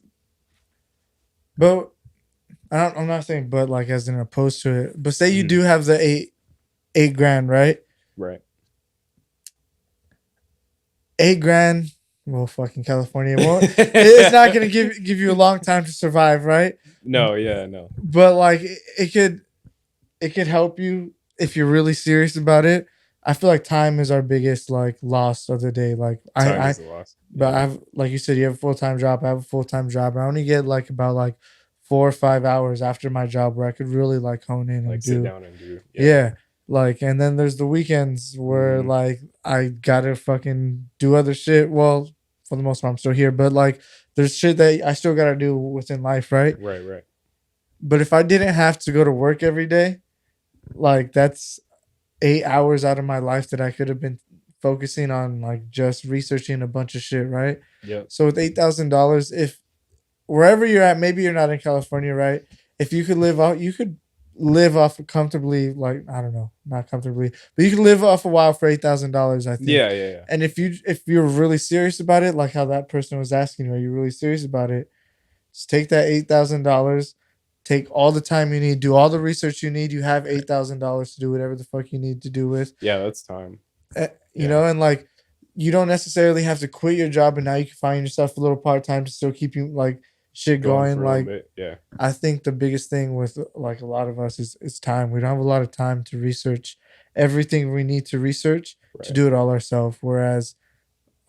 But I'm not saying but like as in opposed to it, but say you do have the $8,000, right? Right. $8,000. Well, fucking California won't. It's not gonna give you a long time to survive, right? No, yeah, no. But like it could help you if you're really serious about it. I feel like time is our biggest like loss of the day. Like time is the loss. But I've, like you said, you have a full-time job. I have a full-time job. I only get like about like 4 or 5 hours after my job where I could really like hone in and sit down and do. Yeah. Like, and then there's the weekends where like I gotta fucking do other shit. Well, for the most part, I'm still here, but like there's shit that I still gotta do within life, right? Right. But if I didn't have to go to work every day, like that's 8 hours out of my life that I could have been focusing on like just researching a bunch of shit, right? Yeah. So with $8,000, if wherever you're at, maybe you're not in California, right? If you could live off comfortably, like I don't know, not comfortably, but you can live off a while for $8,000, I think. Yeah. And if you're really serious about it, like how that person was asking you, are you really serious about it? Just take that $8,000, take all the time you need, do all the research you need. You have $8,000 to do whatever the fuck you need to do with. Yeah, that's time. You know, and like you don't necessarily have to quit your job, and now you can find yourself a little part time to still keep you like shit going. Like, yeah. I think the biggest thing with like a lot of us is time. We don't have a lot of time to research everything we need to research to do it all ourselves. Whereas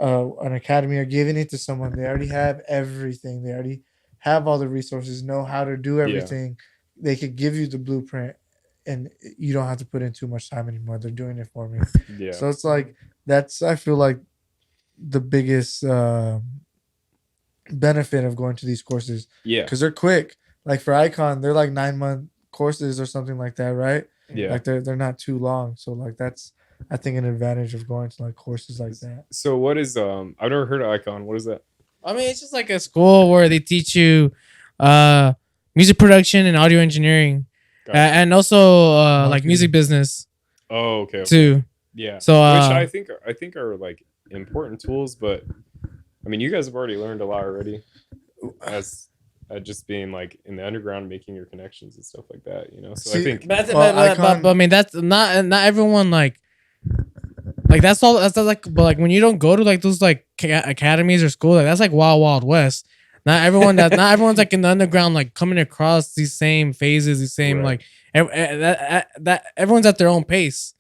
an academy are giving it to someone, they already have everything. They already have all the resources, know how to do everything. They could give you the blueprint, and you don't have to put in too much time anymore. They're doing it for me. Yeah. So it's like I feel like the biggest benefit of going to these courses. Yeah. Because they're quick. Like for Icon, they're like 9-month courses or something like that, right? Yeah. Like they're not too long. So like that's, I think, an advantage of going to like courses like that. So what is I've never heard of Icon. What is that? I mean, it's just like a school where they teach you music production and audio engineering. Gotcha. And also like music business. Oh, okay. Too. Yeah. So which I think are like important tools, but I mean, you guys have already learned a lot already as just being like in the underground, making your connections and stuff like that, you know. So see, I think, but I mean, that's not everyone like that's all. That's like, but like when you don't go to like those like academies or school, like that's like wild west. Not everyone's like in the underground, like coming across these same phases, these same like that everyone's at their own pace,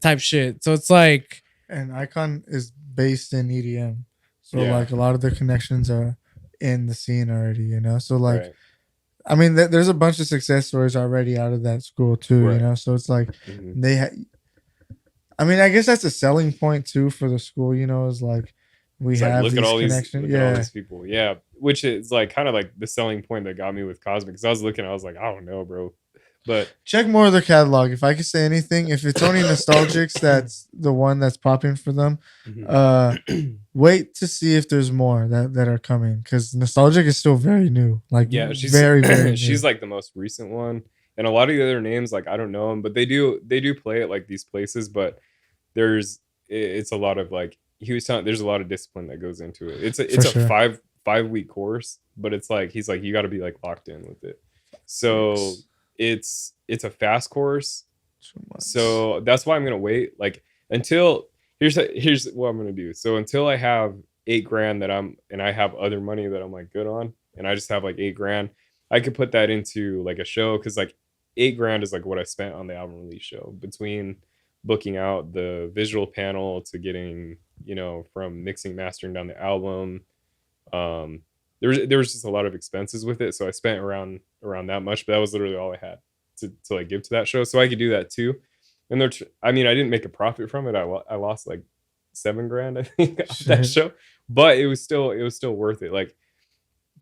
type shit. So it's like, and Icon is based in EDM. So like a lot of the connections are in the scene already, you know. So like, I mean, there's a bunch of success stories already out of that school too, you know. So it's like I mean, I guess that's a selling point too for the school, you know. Is like we have look these at all connections, these, all these people, which is like kind of like the selling point that got me with Cosmic. Because I was looking, I was like, I don't know, bro. But check more of their catalog. If I could say anything, if it's only Nostalgics, that's the one that's popping for them. Wait to see if there's more that are coming, because Nostalgic is still very new. Like she's very new. She's like the most recent one, and a lot of the other names like I don't know them, but they do play at like these places. But it's a lot of like he was telling. There's a lot of discipline that goes into it. It's a 5-week course, but it's like he's like you got to be like locked in with it. So. It's a fast course, so that's why I'm gonna wait. Like until here's what I'm gonna do. So until I have $8,000 and I have other money that I'm like good on, and I just have like $8,000, I could put that into like a show, because like $8,000 is like what I spent on the album release show, between booking out the visual panel to getting, you know, from mixing, mastering down the album. There was just a lot of expenses with it, so I spent around that much, but that was literally all I had to like give to that show, so I could do that too. And I mean, I didn't make a profit from it. I lost like $7,000, I think, off that show, but it was still worth it, like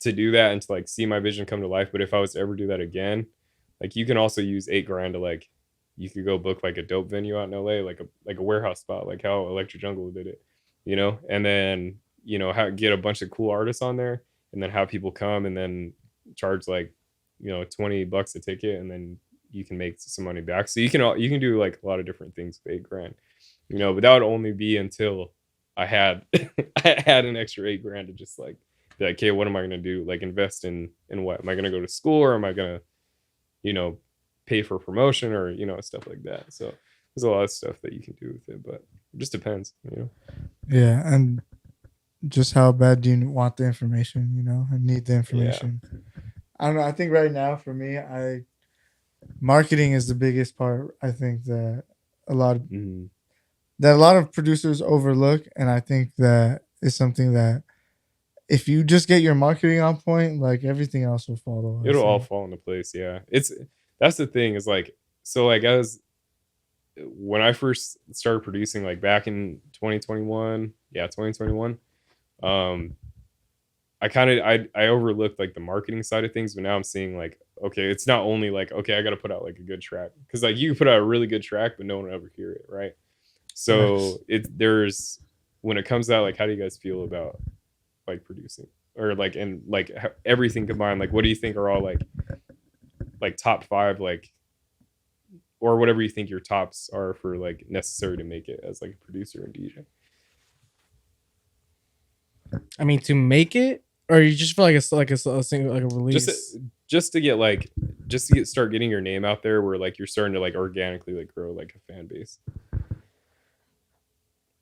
to do that and to like see my vision come to life. But if I was to ever do that again, like you can also use $8,000 to like you could go book like a dope venue out in LA, like a warehouse spot, like how Electric Jungle did it, you know, and then you know get a bunch of cool artists on there. And then have people come and then charge like, you know, $20 a ticket, and then you can make some money back. So you can do like a lot of different things with $8,000, you know, but that would only be until I had an extra $8,000 to just like be like, okay, what am I gonna do? Like invest in what? Am I gonna go to school, or am I gonna, you know, pay for promotion, or you know, stuff like that. So there's a lot of stuff that you can do with it, but it just depends, you know. Yeah, and just how bad do you want the information, you know, and need the information. I don't know. I think right now for me, marketing is the biggest part. I think that a lot of producers overlook, and I think that is something that if you just get your marketing on point, like everything else will follow. It'll all fall into place. Yeah, that's the thing is like, so like when I first started producing, like back in 2021, 2021. I overlooked like the marketing side of things, but now I'm seeing like, okay, it's not only like, okay, I got to put out like a good track, because like you can put out a really good track, but no one will ever hear it, right? So there's when it comes out, like, how do you guys feel about like producing, or like, and like everything combined? Like, what do you think are all like top 5, like, or whatever you think your tops are for like necessary to make it as like a producer and DJ? I mean, to make it, or you just feel like it's like a single, like a release, just to start getting your name out there, where like you're starting to like organically like grow like a fan base.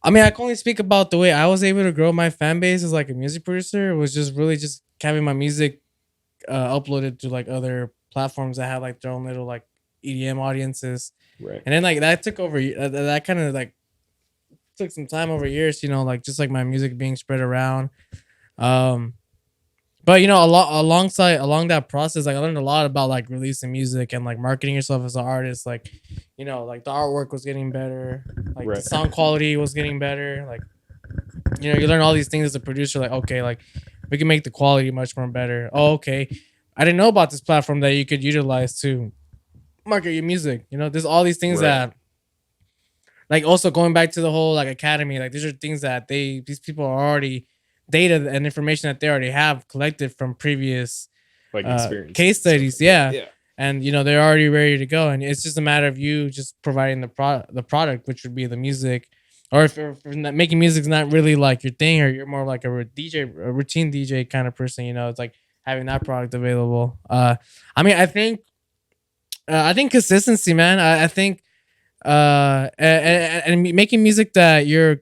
I mean, I can only speak about the way I was able to grow my fan base as like a music producer. It was just really just having my music uploaded to like other platforms that have like their own little like EDM audiences. Right. And then like that took over that kind of like took some time over years, you know, like just like my music being spread around. But you know, along that process, like I learned a lot about like releasing music and like marketing yourself as an artist. Like, you know, like the artwork was getting better, like the sound quality was getting better. Like, you know, you learn all these things as a producer. Like, okay, like we can make the quality much more better. Oh, okay, I didn't know about this platform that you could utilize to market your music. You know, there's all these things that, like, also going back to the whole like academy. Like, these are things that these people are already data and information that they already have collected from previous like case studies. Yeah. And you know, they're already ready to go, and it's just a matter of you just providing the product, which would be the music. Or if making music is not really like your thing, or you're more like a routine DJ kind of person, you know, it's like having that product available. I mean, I think consistency, man. I think and making music that your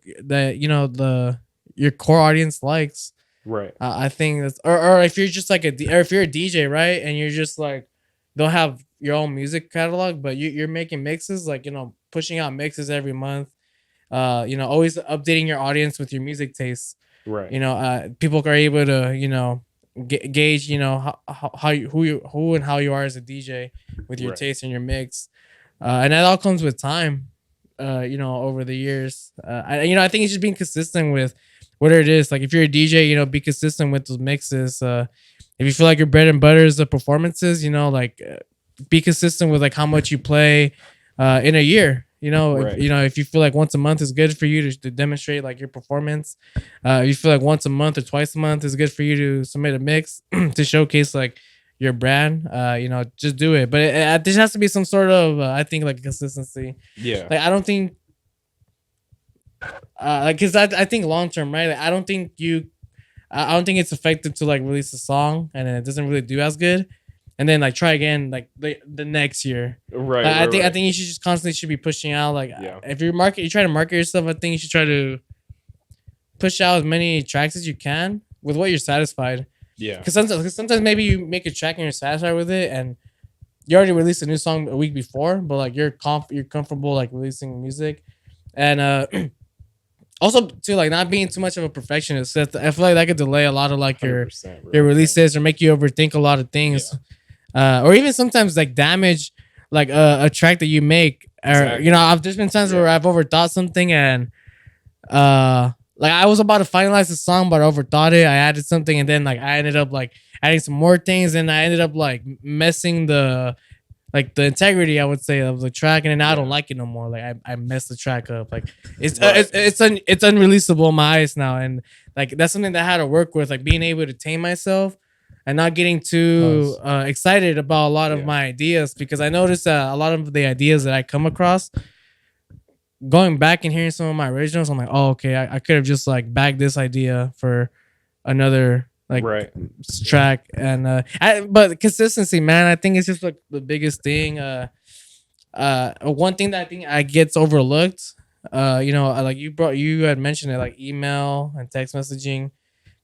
core audience likes. Right. I think that's or if you're just like if you're a DJ, right, and you're just like don't have your own music catalog, but you're making mixes, like, you know, pushing out mixes every month. You know, always updating your audience with your music tastes. Right. You know, people are able to, you know, gauge, you know, who and how you are as a DJ with your taste and your mix. And that all comes with time, you know, over the years. I think it's just being consistent with whatever it is. Like, if you're a DJ, you know, be consistent with those mixes. If you feel like your bread and butter is the performances, you know, like be consistent with like how much you play in a year. You know, if you feel like once a month is good for you to demonstrate like your performance, if you feel like once a month or twice a month is good for you to submit a mix to showcase like your brand, you know, just do it. But there has to be some sort of, I think, like consistency. Yeah. Like, I don't think, like, cause I think long term, right? Like, I don't think it's effective to like release a song and it doesn't really do as good, and then like try again like the next year. Right. I think you should just constantly be pushing out. Like, if you try to market yourself, I think you should try to push out as many tracks as you can with what you're satisfied. Yeah. Because sometimes maybe you make a track and you're satisfied with it, and you already released a new song a week before, but like you're comfortable like releasing music, and also too, like, not being too much of a perfectionist. I feel like that could delay a lot of like your releases or make you overthink a lot of things. Yeah. Or even sometimes like damage like a track that you make. Or you know, there's been times where I've overthought something, and like I was about to finalize the song, but I overthought it. I added something, and then like I ended up like adding some more things, and I ended up like messing the integrity, I would say, of the track, and then now I don't like it no more. Like I messed the track up. Like it's unreleasable in my eyes now, and like that's something that I had to work with, like being able to tame myself and not getting too excited about a lot of my ideas, because I noticed that a lot of the ideas that I come across, going back and hearing some of my originals, I'm like, oh, okay, I could have just like bagged this idea for another like track. And but consistency, man, I think it's just like the biggest thing. One thing that I think gets overlooked, you know, like you had mentioned it, like email and text messaging.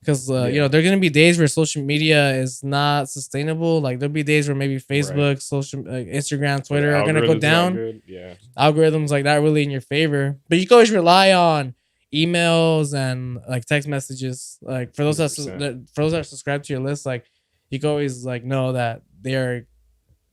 Because, you know, there are going to be days where social media is not sustainable. Like, there'll be days where maybe Facebook, Instagram, Twitter are going to go down. Yeah. Algorithms, like, not really in your favor. But you can always rely on emails and, like, text messages. Like, for those that are subscribed to your list, like, you can always, like, know that they're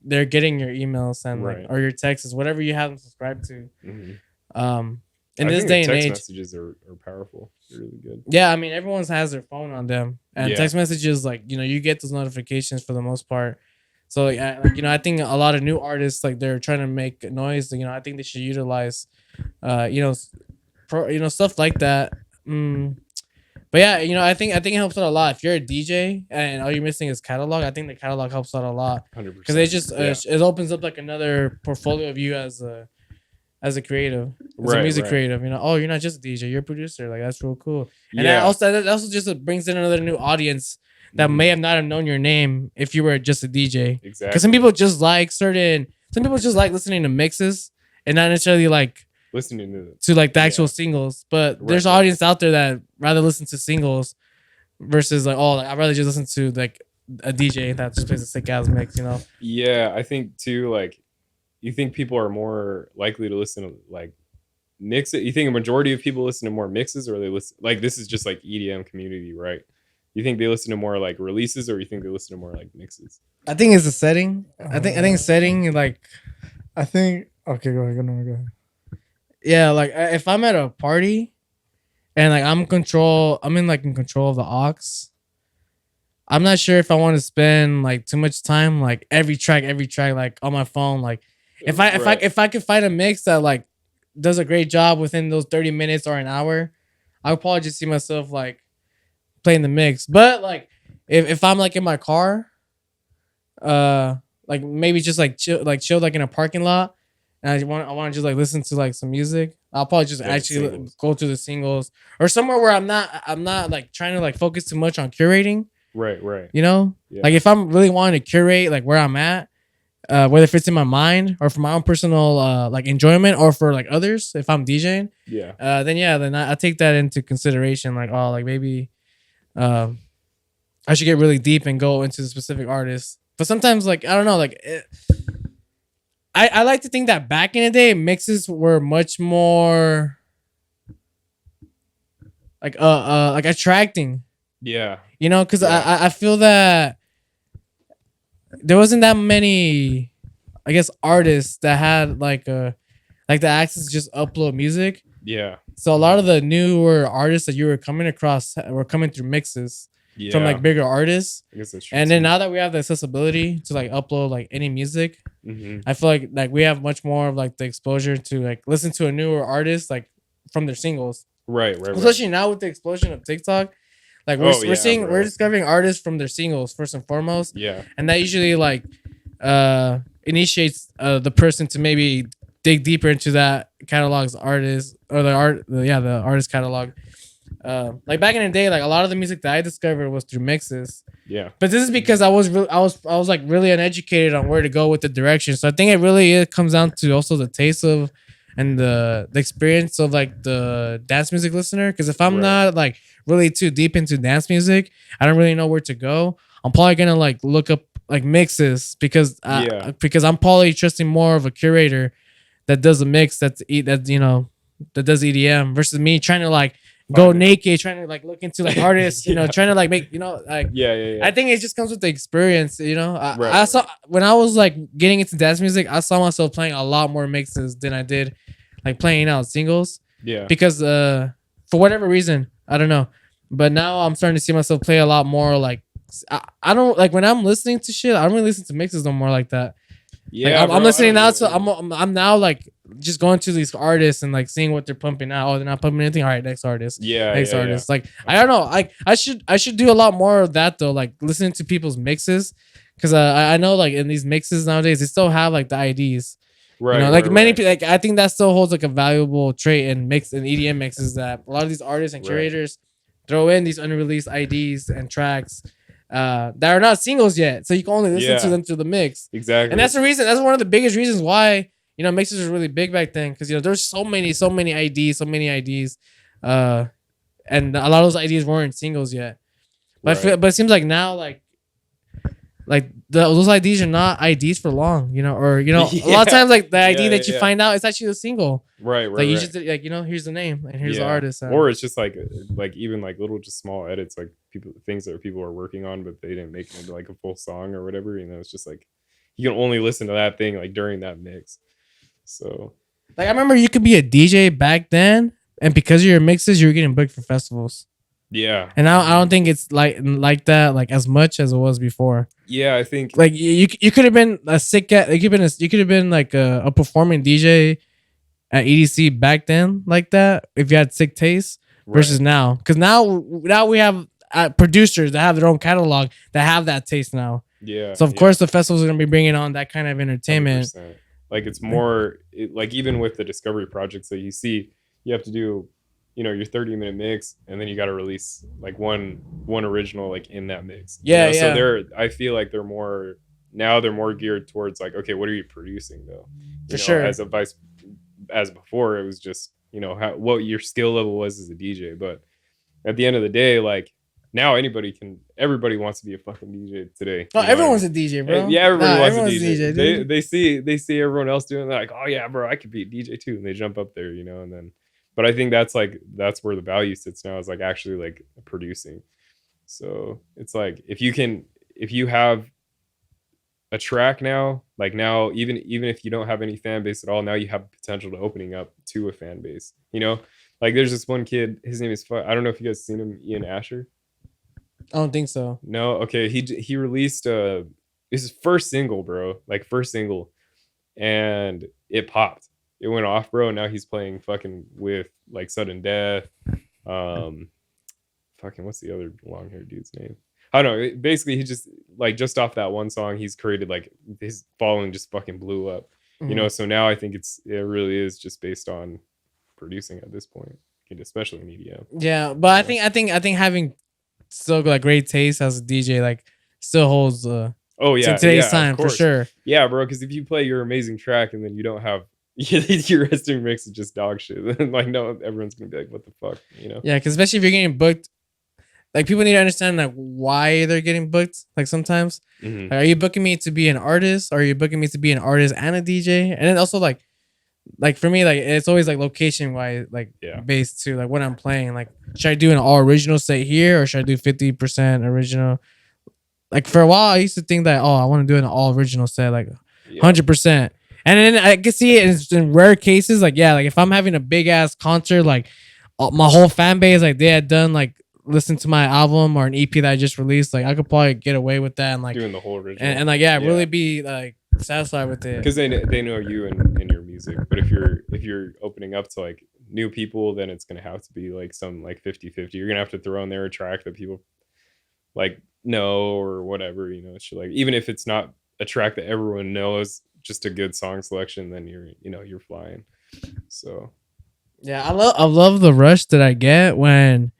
getting your emails and, like, or your texts, whatever you have them subscribed to. Mm-hmm. In this day and age, text messages are powerful. They're really good. Yeah, I mean, everyone has their phone on them, and text messages, like, you know, you get those notifications for the most part. So, like, you know, I think a lot of new artists, like, they're trying to make noise. You know, I think they should utilize, you know, stuff like that. But yeah, you know, I think it helps out a lot. If you're a DJ and all you're missing is catalog, I think the catalog helps out a lot. 100%. Because it just it opens up like another portfolio of you as a creative, as a music creative, you know. Oh, you're not just a DJ, you're a producer. Like, that's real cool. And that also just brings in another new audience that may have not have known your name if you were just a DJ. Exactly. Because some people just like listening to mixes and not necessarily like listening to like the actual singles. But there's an audience out there that rather listen to singles versus like, oh, like, I'd rather just listen to like a DJ that just plays a sick ass mix, you know? Yeah, I think too. Like, you think people are more likely to listen to like mix it? You think a majority of people listen to more mixes, or they listen like this is just like EDM community, right? You think they listen to more like releases, or you think they listen to more like mixes? I think it's the setting. I think setting like. I think okay. Go ahead. Yeah, like if I'm at a party, and like I'm in control of the aux. I'm not sure if I want to spend like too much time like every track like on my phone. Like if I could find a mix that like does a great job within those 30 minutes or an hour, I would probably just see myself like playing the mix. But like if I'm like in my car, like maybe just like chill like in a parking lot, and I want to just like listen to like some music, I'll probably just actually go to the singles or somewhere where I'm not like trying to like focus too much on curating. Right. You know, like if I'm really wanting to curate like where I'm at, whether if it's in my mind or for my own personal like enjoyment or for like others, if I'm DJing, then I take that into consideration. Like, oh, like maybe, I should get really deep and go into the specific artist. But sometimes, like I don't know, like I like to think that back in the day, mixes were much more like attracting. Yeah. You know, because I feel that there wasn't that many, I guess, artists that had like the access to just upload music. Yeah. So a lot of the newer artists that you were coming across were coming through mixes from like bigger artists. I guess that's true. And then now that we have the accessibility to like upload like any music, I feel like we have much more of like the exposure to like listen to a newer artist like from their singles. Right. Especially now with the explosion of TikTok. Like we're discovering artists from their singles first and foremost. Yeah. And that usually like initiates the person to maybe dig deeper into that catalog's artist or the artist catalog. Like back in the day, like a lot of the music that I discovered was through mixes. Yeah. But this is because I was like really uneducated on where to go with the direction. So I think it comes down to also the taste of and the experience of like the dance music listener. Because if I'm not like really too deep into dance music, I don't really know where to go. I'm probably gonna like look up like mixes because I'm probably trusting more of a curator that does a mix that does EDM versus me trying to like go naked, trying to like look into like artists, you know, trying to like make, you know, like I think it just comes with the experience, you know. I saw when I was like getting into dance music, I saw myself playing a lot more mixes than I did like playing out singles. Yeah. Because for whatever reason, I don't know. But now I'm starting to see myself play a lot more like I don't like when I'm listening to shit, I don't really listen to mixes no more like that. Yeah, like, I'm listening now to I'm now like just going to these artists and like seeing what they're pumping out. Oh, they're not pumping anything. All right, next artist. Next artist. Like I don't know. Like I should do a lot more of that though. Like listening to people's mixes, because I know like in these mixes nowadays they still have like the IDs. Right. You know, like many people. Like I think that still holds like a valuable trait in EDM mixes that a lot of these artists and curators throw in these unreleased IDs and tracks. That are not singles yet, so you can only listen to them through the mix. Exactly, and that's the reason. That's one of the biggest reasons why mixes were really big back then, because there's so many IDs, and a lot of those IDs weren't singles yet. But but it seems like now, those IDs are not IDs for long, or a lot of times like the ID that you find out it's actually a single. Right. Like you just like here's the name and here's the artist. Or it's just like even like little just small edits, like things that people are working on, but they didn't make it into like a full song or whatever. It's just like you can only listen to that thing like during that mix. So like I remember you could be a DJ back then, and because of your mixes, you were getting booked for festivals. Yeah. And now I don't think it's like that like as much as it was before. Yeah, I think like you could have been a sick you could have been like a performing DJ at EDC back then like that if you had sick taste versus now, because now we have producers that have their own catalog that have that taste now. Yeah. So of course the festivals are gonna be bringing on that kind of entertainment. 100%. Like it's more like even with the discovery projects that you see, you have to do your 30-minute mix, and then you got to release like one original like in that mix. Yeah. So I feel like they're more geared towards like, okay, what are you producing though? For sure. As before, it was just what your skill level was as a DJ. But at the end of the day, like now everybody wants to be a fucking DJ today. Oh, everyone's a DJ, bro. Yeah, everybody wants a DJ. They see everyone else doing it, they're like, oh yeah, bro, I could be a DJ too, and they jump up there, and then. But I think that's where the value sits now, is like actually like producing. So it's like if you have a track now, like now, even if you don't have any fan base at all, now you have potential to opening up to a fan base. Like there's this one kid, his name is I don't know if you guys seen him, Ian Asher. I don't think so. No, okay. He released his first single, bro. Like first single, and it popped. It went off, bro. And now he's playing fucking with like Sudden Death. Fucking what's the other long haired dude's name? I don't know. Basically, he just off that one song, he's created like his following just fucking blew up. So now I think it really is just based on producing at this point, especially in EDM. Yeah, but I think having still like great taste as a DJ like still holds to today's time for sure. Yeah, bro, because if you play your amazing track and then you don't have your resting mix is just dog shit, then like no, everyone's gonna be like, what the fuck, Yeah, because especially if you're getting booked, like people need to understand like why they're getting booked. Like sometimes, like, are you booking me to be an artist, or are you booking me to be an artist and a DJ? And then also like for me, like it's always like location wise, like based too, like what I'm playing. Like should I do an all original set here, or should I do 50% original? Like for a while, I used to think that I want to do an all original set, like 100%. And then I can see it in rare cases, like like if I'm having a big ass concert, like my whole fan base, like they had done like listen to my album or an EP that I just released, like I could probably get away with that and like doing the whole original and like really be like satisfied with it, because they know you and your music. But if you're opening up to like new people, then it's gonna have to be like some like 50-50. You're gonna have to throw in there a track that people like know or whatever, shit. Like even if it's not a track that everyone knows, just a good song selection, then you're flying. So yeah, I love the rush that I get when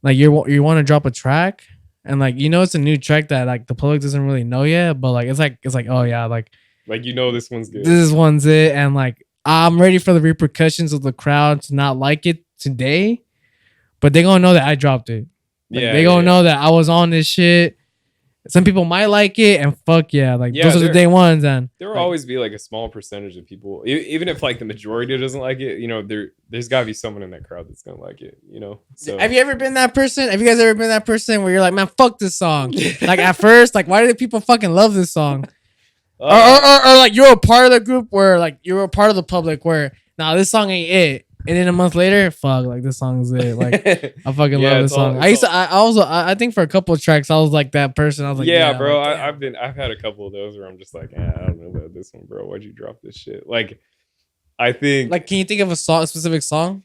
like you want to drop a track and like it's a new track that like the public doesn't really know yet, but like it's like oh yeah, like this one's good, this one's it, and like I'm ready for the repercussions of the crowd to not like it today, but they gonna know that I dropped it. Like, they gonna know that I was on this shit. Some people might like it, and fuck yeah, like those are the day ones. And there will always be like a small percentage of people, even if like the majority doesn't like it, there's gotta be someone in that crowd that's gonna like it, So have you ever been that person? Have you guys ever been that person where you're like, man, fuck this song? Like at first, like why did people fucking love this song? Or like you're a part of the group where like you're a part of the public where this song ain't it. And then a month later, fuck, like this song is it. Like I fucking love this song. I think for a couple of tracks, I was like that person. I was like, yeah, bro. Like, I've had a couple of those where I'm just like, I don't know about this one, bro. Why'd you drop this shit? Like, I think. Like, can you think of a specific song?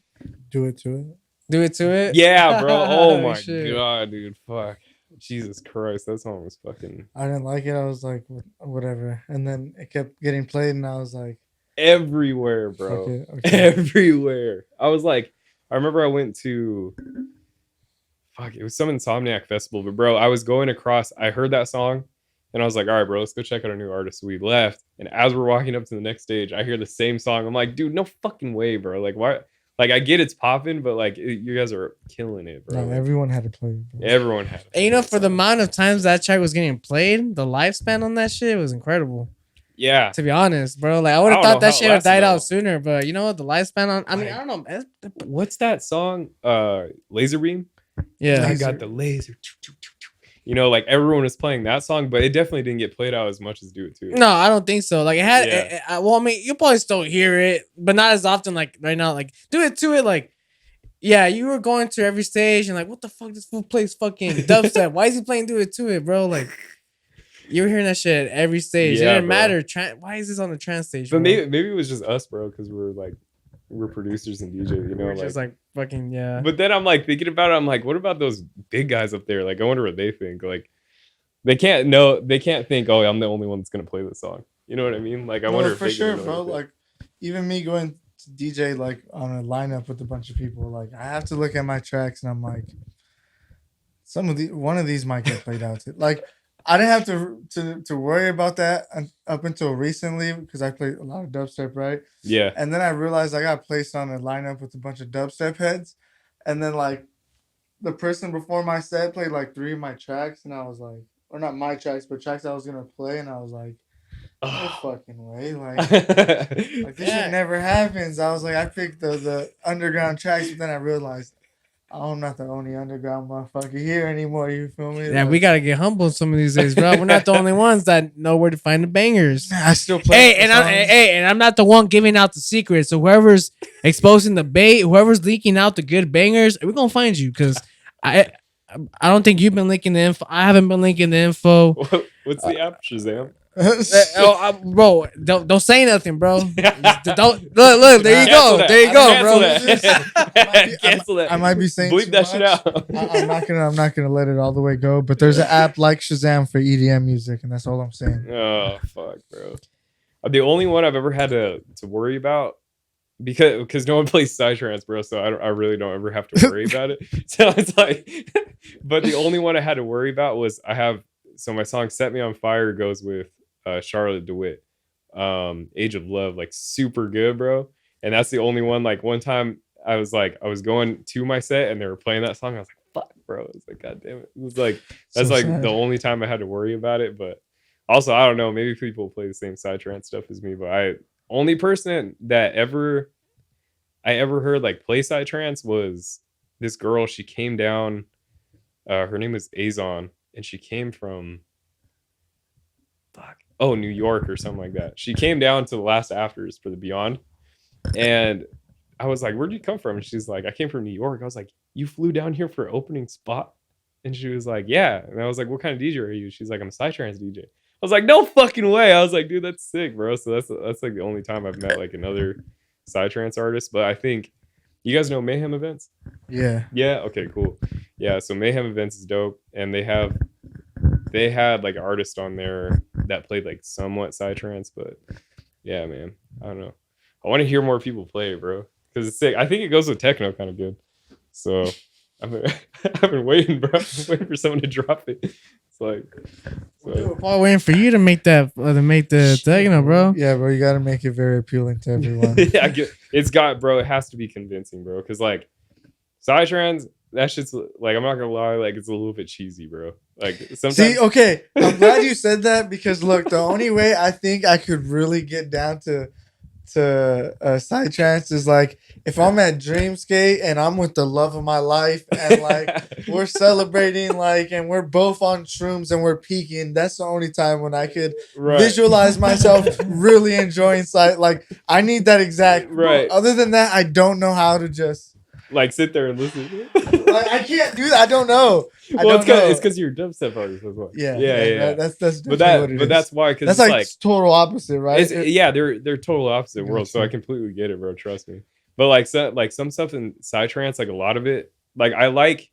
Do It To It. Do It To It. Yeah, bro. Oh my god, dude. Fuck. Jesus Christ, that song was fucking. I didn't like it. I was like, whatever. And then it kept getting played, and I was like. Everywhere, bro. Okay. Everywhere. I was like, I remember I went to it was some Insomniac festival, but bro, I was going across, I heard that song and I was like, all right, bro, let's go check out a new artist. So we left, and as we're walking up to the next stage, I hear the same song. I'm like, dude, no fucking way, bro. Like, why? Like, I get it's popping, but like you guys are killing it, bro. No, everyone had to play it, bro. Everyone had to play and for the amount of times that track was getting played, the lifespan on that shit was incredible. Yeah, to be honest, bro, like I would have thought that shit would died out sooner, but you know what? The lifespan on. I mean, I don't know. What's that song? Laser Beam. Yeah, I got the laser. Like everyone was playing that song, but it definitely didn't get played out as much as Do It To It. No, I don't think so. Like it had. Well, I mean, you probably still hear it, but not as often. Like right now, like Do It To It, like. Yeah, you were going to every stage and like, what the fuck? This fool plays fucking dubstep. Why is he playing Do It To It, bro? Like. You were hearing that shit at every stage. It didn't matter. Why is this on the trance stage? But maybe it was just us, bro, because we're producers and DJs, We're just like fucking But then I'm like thinking about it. I'm like, what about those big guys up there? Like, I wonder what they think. Like, they can't think, oh, I'm the only one that's gonna play this song. You know what I mean? Like, I wonder if for sure, bro. Like, even me going to DJ like on a lineup with a bunch of people, like I have to look at my tracks and I'm like, one of these might get played out. Like. I didn't have to worry about that up until recently because I played a lot of dubstep, right? Yeah. And then I realized I got placed on a lineup with a bunch of dubstep heads, and then like the person before my set played like 3 of my tracks, and I was like, or not my tracks, but tracks I was gonna play, and I was like, no fucking way, like this shit never happens. I was like, I picked the underground tracks, but then I realized, oh, I'm not the only underground motherfucker here anymore. You feel me? Yeah, like, we gotta get humble some of these days, bro. We're not the only ones that know where to find the bangers. I still play. And I'm not the one giving out the secret. So whoever's exposing the bait, whoever's leaking out the good bangers, we're gonna find you because I don't think you've been leaking the info. I haven't been leaking the info. What's the app, Shazam? Bro, don't say nothing, bro. Don't look. There you go. There you go, bro. Cancel that. I might be saying bleep that shit out. I'm not gonna let it all the way go. But there's an app like Shazam for EDM music, and that's all I'm saying. Oh fuck, bro. The only one I've ever had to worry about because no one plays Psytrance, bro. So I really don't ever have to worry about it. So it's like, but the only one I had to worry about was my song "Set Me on Fire" goes with Charlotte DeWitt, Age of Love, like super good, bro. And that's the only one. Like one time I was going to my set and they were playing that song. I was like, fuck, bro. It was like, god damn it. It was like, that's so like sad. The only time I had to worry about it. But also, I don't know, maybe people play the same Psytrance stuff as me, but only person that I ever heard like play Psytrance was this girl. She came down, her name is Azon, and she came from New York or something like that. She came down to the last afters for the Beyond, and I was like, where'd you come from? And she's like, I came from New York. I was like, you flew down here for an opening spot? And she was like, yeah. And I was like, what kind of DJ are you? She's like, I'm a Psytrance DJ. I was like, no fucking way. I was like, dude, that's sick, bro. So that's like the only time I've met like another Psytrance artist. But I think you guys know Mayhem Events? Yeah. Okay, cool. Yeah, so Mayhem Events is dope, and they had like an artist on there that played like somewhat Psytrance, but yeah, man, I don't know. I want to hear more people play it, bro, because it's sick. I think it goes with techno kind of good. So I've been waiting, bro. I'm waiting for someone to drop it. It's like, so. We're waiting for you to make the techno, bro. Yeah, bro, you got to make it very appealing to everyone. Yeah, it's got, bro. It has to be convincing, bro, because like Psytrance, that shit's like, I'm not gonna lie, like it's a little bit cheesy, bro. Like sometimes. See, okay, I'm glad you said that because look, the only way I think I could really get down to Psytrance is like if I'm at Dreamscape and I'm with the love of my life and like we're celebrating like and we're both on shrooms and we're peaking. That's the only time when I could visualize myself really enjoying like I need that exact right. Other than that, I don't know how to just like sit there and listen. Like, I can't do that. I don't know. It's because you're a dubstep artist as well. Yeah. That's that's why, because that's like total opposite, right? They're total opposite worlds. So I completely get it, bro. Trust me. But like some stuff in Psytrance, like a lot of it, like I like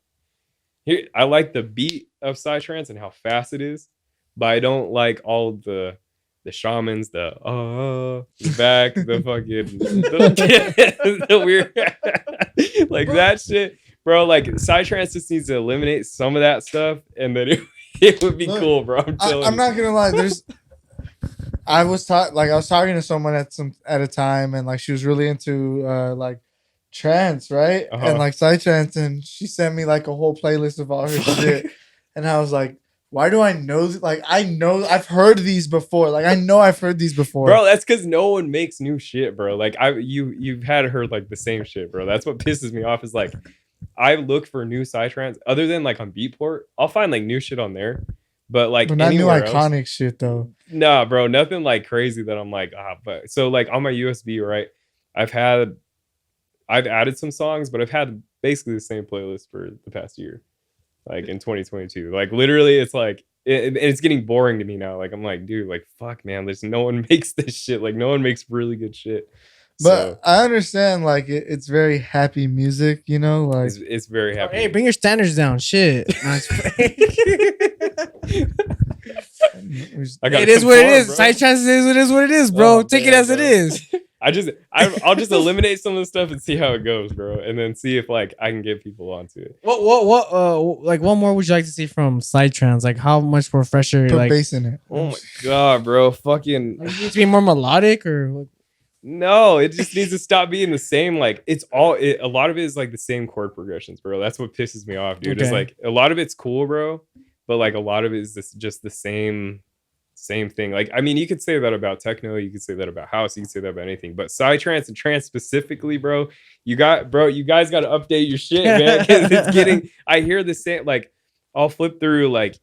the beat of Psytrance and how fast it is, but I don't like all the shamans, the back, the fucking the weird like that shit, bro. Like Psytrance just needs to eliminate some of that stuff, and then it would be cool, bro. I'm not gonna lie. I was talking to someone at a time, and like she was really into like trance, right? And like Psytrance, and she sent me like a whole playlist of all her shit, and I was like, why do I know? Like, I know I've heard these before. Like, I know I've heard these before. Bro, that's because no one makes new shit, bro. Like, you've had her like the same shit, bro. That's what pisses me off is like, I look for new Psytrance. Other than like on Beatport, I'll find like new shit on there. But like, not new iconic shit though. Nah, bro, nothing like crazy that I'm like, but so like on my USB, right? I've added some songs, but I've had basically the same playlist for the past year. Like in 2022, like literally it's like it's getting boring to me now. Like I'm like, dude, like fuck, man, there's no one makes this shit. Like no one makes really good shit. But I understand, like it's very happy music, you know, like it's very happy. Hey, bring your standards down, shit. It is what it is. Psytrance is what it is, bro. Take it as it is. I'll just eliminate some of the stuff and see how it goes, bro, and then see if like I can get people onto it. What like what more would you like to see from Psytrance? Like how much more fresher? Put like bass in it. Oh my god, bro, fucking. Like, it needs to be more melodic or. No, it just needs to stop being the same. Like a lot of it is like the same chord progressions, bro. That's what pisses me off, dude. Okay. It's like a lot of it's cool, bro, but like a lot of it is just the same thing. Like, I mean, you could say that about techno, you could say that about house, you could say that about anything, but psytrance and trance specifically, bro, you guys got to update your shit, man, because it's getting, I hear the same, like, I'll flip through like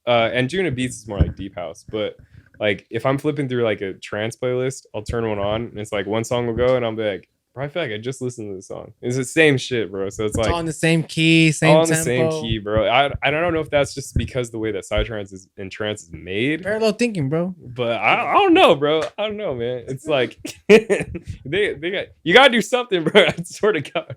and Juna Beats is more like deep house, but like if I'm flipping through like a trance playlist, I'll turn one on and it's like one song will go and I'll be like, bro, I feel like I just listened to this song. It's the same shit, bro. So it's like all in the same key, same all tempo. the same key, bro. I don't know if that's just because the way that psytrance is and trance is made. Parallel thinking, bro. But I don't know, bro. I don't know, man. It's like they got, you gotta do something, bro. I sort of got.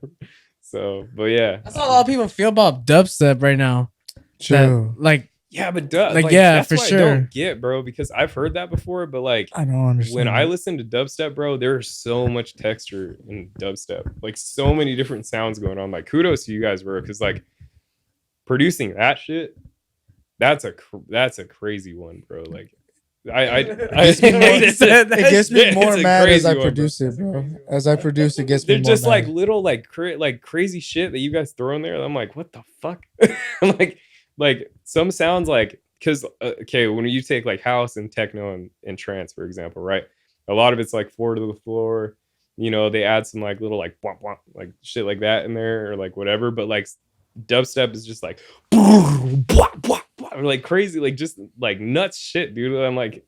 So, but yeah, that's how a lot of people feel about dubstep right now. True. That, like. Yeah, but like yeah, that's for what sure. I don't get, bro, because I've heard that before, but like I don't understand. When I listen to dubstep, bro, there's so much texture in dubstep, like so many different sounds going on. Like kudos to you guys, bro, because like producing that shit, that's a crazy one, bro. Like it gets me more mad as I produce it, bro. As I produce it, gets me more mad. They're just like little like crazy shit that you guys throw in there. I'm like, what the fuck? Like some sounds like, because okay, when you take like house and techno and trance, for example, right, a lot of it's like 4 to the floor, you know, they add some like little like womp womp, like shit like that in there or like whatever, but like dubstep is just like or like crazy, like just like nuts shit, dude. I'm like,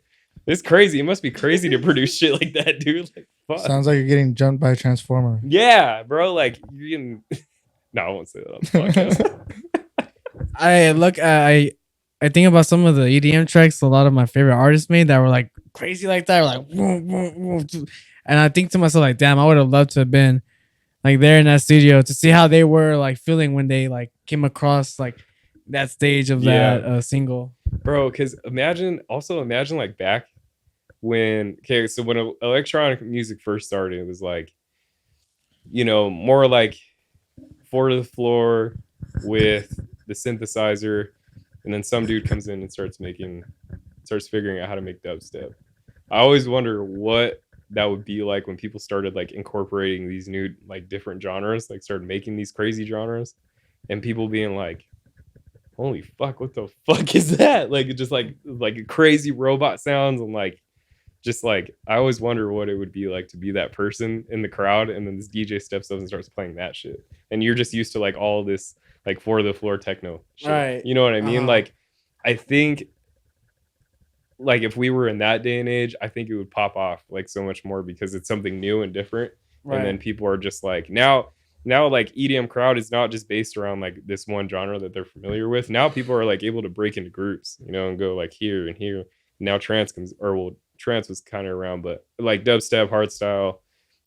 it's crazy. It must be crazy to produce shit like that, dude. Like, fuck. Sounds like you're getting jumped by a transformer. Yeah, bro, like you're getting no, I won't say that on the podcast. I think about some of the EDM tracks a lot of my favorite artists made that were like crazy like that, or like boom, boom, boom. And I think to myself like, damn, I would have loved to have been like there in that studio to see how they were like feeling when they like came across like that stage of that single, bro. Because imagine like back when when electronic music first started, it was like, you know, more like 4 to the floor with the synthesizer, and then some dude comes in and starts figuring out how to make dubstep. I always wonder what that would be like when people started like incorporating these new like different genres, like started making these crazy genres, and people being like, holy fuck, what the fuck is that? Like just like crazy robot sounds, and like just like I always wonder what it would be like to be that person in the crowd, and then this DJ steps up and starts playing that shit, and you're just used to like all this like 4 to the floor techno shit. Right, you know what I mean? Like I think like if we were in that day and age, I think it would pop off like so much more because it's something new and different. Right. And then people are just like now like EDM crowd is not just based around like this one genre that they're familiar with. Now people are like able to break into groups, you know, and go like here and here. Now trance was kind of around, but like dubstep, hardstyle,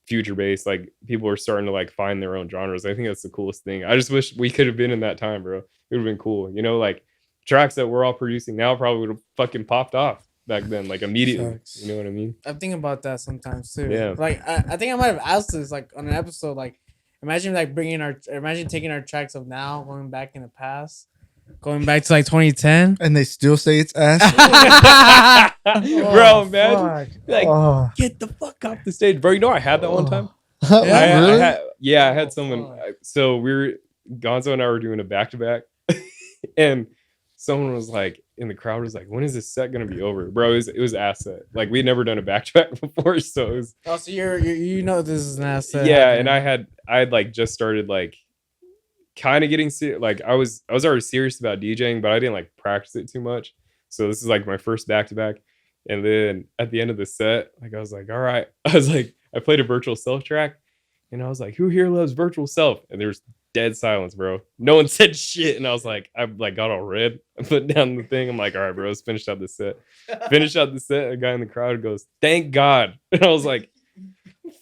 future bass, like people are starting to like find their own genres. I think that's the coolest thing. I just wish we could have been in that time, bro. It would have been cool, you know, like tracks that we're all producing now probably would have fucking popped off back then, like immediately. Sucks. You know what I mean? I'm thinking about that sometimes too. Yeah, like I think I might have asked this like on an episode, like imagine taking our tracks of now, going back in the past, going back to like 2010, and they still say it's ass. Bro, imagine like get the fuck off the stage, bro. You know I had that one time. I had someone. So Gonzo and I were doing a back-to-back, and someone was like in the crowd was like, when is this set gonna be over, bro? It was ass set. Like we'd never done a back-to-back before, so it was. Oh, so you know this is an ass set. Yeah, and I had like just started like kind of getting like I was already serious about DJing, but I didn't like practice it too much. So this is like my first back-to-back, and then at the end of the set, like I was like, all right, I played a virtual self track, and I was like, who here loves virtual self? And there's dead silence, bro. No one said shit, and I was like, I like got all red. I put down the thing. I'm like, all right, bro, let's finish out the set. A guy in the crowd goes, thank God. And I was like,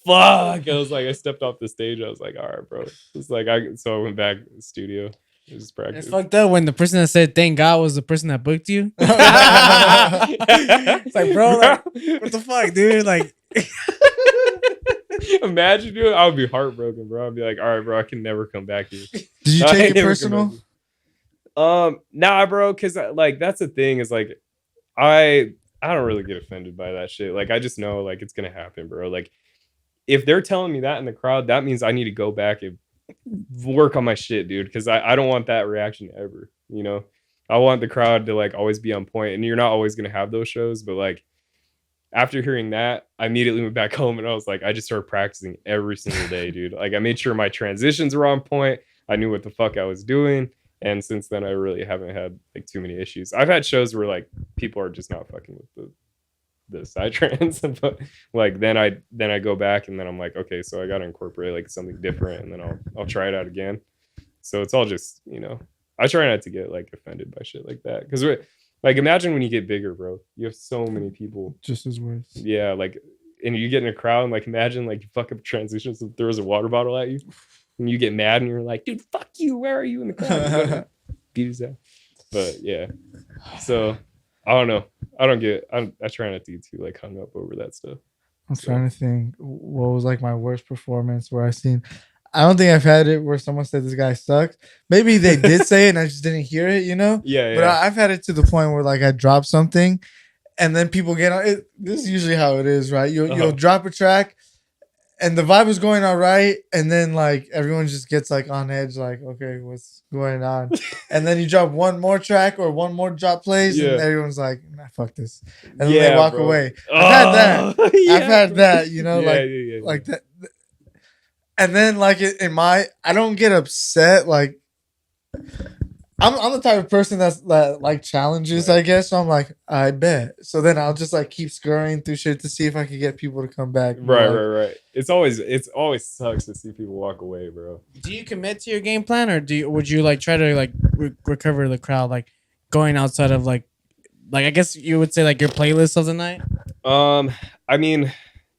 fuck. I stepped off the stage. I was like, all right, bro. It's like so I went back to the studio. Just practice. It's fucked up when the person that said thank God was the person that booked you. It's like, bro, like, what the fuck, dude? Like imagine, dude, I would be heartbroken, bro. I'd be like, all right, bro, I can never come back here. Did you take it personal? Nah, bro, because like that's the thing is like I don't really get offended by that shit. Like I just know like it's gonna happen, bro. Like if they're telling me that in the crowd, that means I need to go back and work on my shit, dude, because I don't want that reaction ever, you know. I want the crowd to like always be on point, and you're not always gonna have those shows, but like after hearing that, I immediately went back home and I was like, I just started practicing every single day, dude. Like I made sure my transitions were on point. I knew what the fuck I was doing. And since then I really haven't had like too many issues. I've had shows where like people are just not fucking with the Psytrance, but like then I go back and then I'm like, okay, so I gotta incorporate like something different, and then I'll try it out again. So it's all just, you know, I try not to get like offended by shit like that, because we're like, imagine when you get bigger, bro, you have so many people just as worse. Yeah, like, and you get in a crowd and like imagine like you fuck up transitions and throws a water bottle at you and you get mad and you're like, dude, fuck you, where are you in the crowd? Beat his ass. But yeah, so I don't know. I try not to get too like hung up over that stuff. I'm trying to think what was like my worst performance where I don't think I've had it where someone said this guy sucks. Maybe they did say it and I just didn't hear it, you know? Yeah. But I've had it to the point where like I drop something and then people get on it. This is usually how it is, right? You'll drop a track and the vibe is going all right, and then like everyone just gets like on edge, like, okay, what's going on? And then you drop one more track or one more drop plays, and everyone's like, nah, fuck this. And then they walk away. I've had that. I've had that, you know, like that. And then like I don't get upset. Like I'm the type of person that like challenges, I guess. So I'm like, I bet. So then I'll just like keep scurrying through shit to see if I can get people to come back. Right. It's always sucks to see people walk away, bro. Do you commit to your game plan, or would you like try to like recover the crowd, like going outside of like I guess you would say like your playlist of the night? I mean,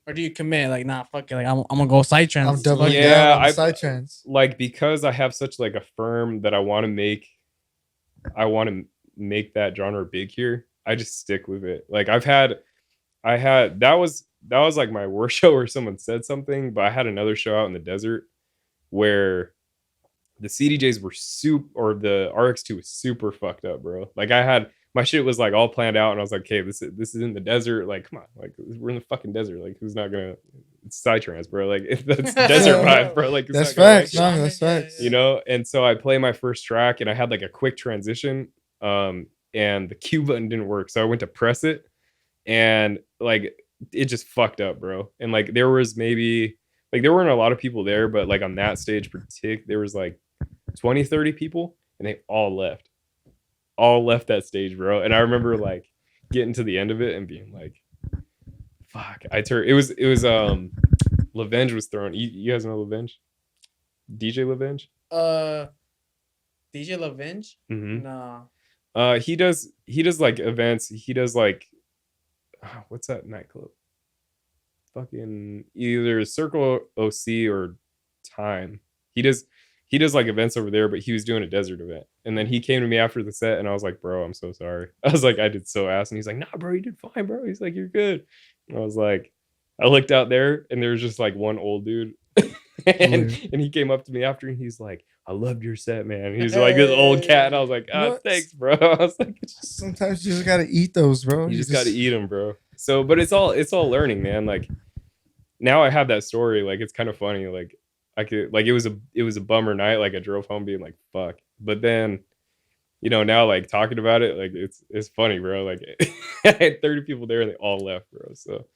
or do you commit like, nah, fuck it, like I'm gonna go Psytrance? I'm doubling down on Psytrance. Like, because I have such like a firm that I want to make that genre big here, I just stick with it. Like I had that was like my worst show where someone said something, but I had another show out in the desert where the CDJs were or the RX2 was super fucked up, bro. Like my shit was like all planned out, and I was like, okay, this is in the desert. Like, come on, like we're in the fucking desert. Like, who's not gonna? It's Psytrance, bro. Like, that's desert vibe, bro. Like, that's facts. No, that's facts. You know. And so I play my first track, and I had like a quick transition, and the Q button didn't work, so I went to press it, and like it just fucked up, bro. And like there was maybe like there weren't a lot of people there, but like on that stage there was like 20-30 people, and they all left that stage, bro. And I remember like getting to the end of it and being like, fuck. It was Lavenge was thrown. You guys know Lavenge? DJ Lavenge? DJ Lavenge? Mm-hmm. No. He does like events. He does like what's that nightclub? Fucking either Circle OC or Time. He does like events over there, but he was doing a desert event. And then he came to me after the set, and I was like, bro, I'm so sorry. I was like, I did so ass. And he's like, nah, bro, you did fine, bro. He's like, you're good. And I was like, I looked out there, and there was just like one old dude. and he came up to me after, and he's like, I loved your set, man. He's like this old cat. And I was like, thanks, bro. I was like, sometimes you just got to eat those, bro. You just got to eat them, bro. So, but it's all learning, man. Like now I have that story. Like, it's kind of funny. Like, I could like it was a bummer night. Like I drove home being like fuck, but then, you know, now like talking about it, like it's funny, bro. Like I had 30 people there and they all left, bro. So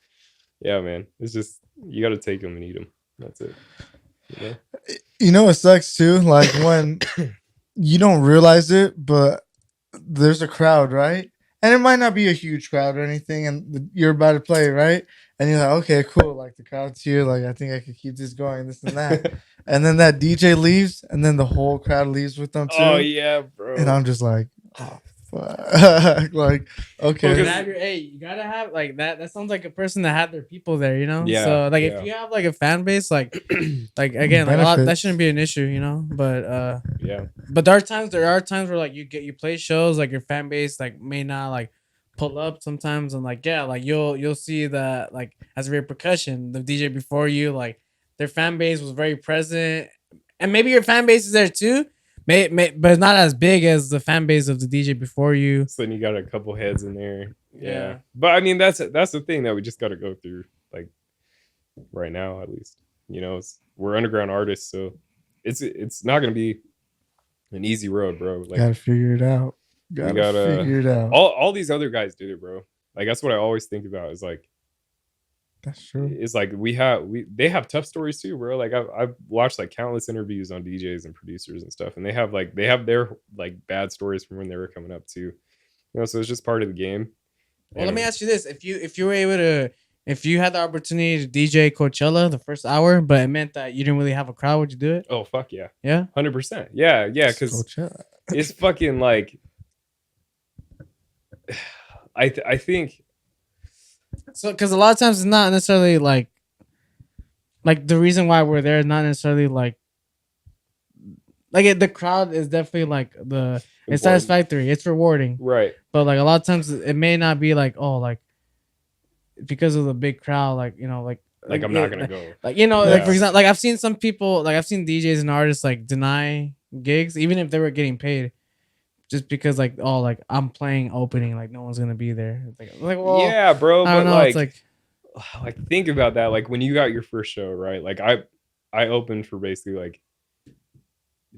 yeah, man, it's just you got to take them and eat them. That's it. You know what sucks too? Like when you don't realize it, but there's a crowd, right? And it might not be a huge crowd or anything, and you're about to play, right? And you're like, okay, cool. Like the crowd's here. Like I think I could keep this going, this and that. And then that DJ leaves, and then the whole crowd leaves with them too. Oh yeah, bro. And I'm just like, oh fuck. Like okay. You gotta have like that. That sounds like a person that had their people there, you know. Yeah. So like if you have like a fan base, like again, like that shouldn't be an issue, you know. But yeah. But there are times where like you play shows, like your fan base like may not like pull up sometimes, and like like you'll see that like as a repercussion, the DJ before you, like their fan base was very present, and maybe your fan base is there too, but it's not as big as the fan base of the DJ before you. So then you got a couple heads in there, yeah. But I mean that's the thing that we just got to go through. Like right now, at least. We're underground artists, so it's not gonna be an easy road, bro. Like, gotta figure it out. we gotta figure it out. all these other guys did it, bro. Like, that's what I always think about is like, that's true. It's like they have tough stories too, bro. Like, I've watched like countless interviews on DJs and producers and stuff, and they have their like bad stories from when they were coming up too. So it's just part of the game. Well, let me ask you this: if you were able to, if you had the opportunity to DJ Coachella the first hour, but it meant that you didn't really have a crowd, would you do it? Oh fuck yeah, yeah, 100%, yeah, because it's fucking like, I think so, because a lot of times it's not necessarily like the reason why we're there is not necessarily like the crowd is definitely like it's satisfactory, it's rewarding, right? But like a lot of times it may not be like, oh, like because of the big crowd, like I'm not gonna go, like like for example, like I've seen some people, like I've seen DJs and artists like deny gigs even if they were getting paid just because like, oh, like I'm playing opening, like no one's gonna be there. It's like well, yeah, bro, but like, it's like think about that. Like when you got your first show, right? Like I opened for basically like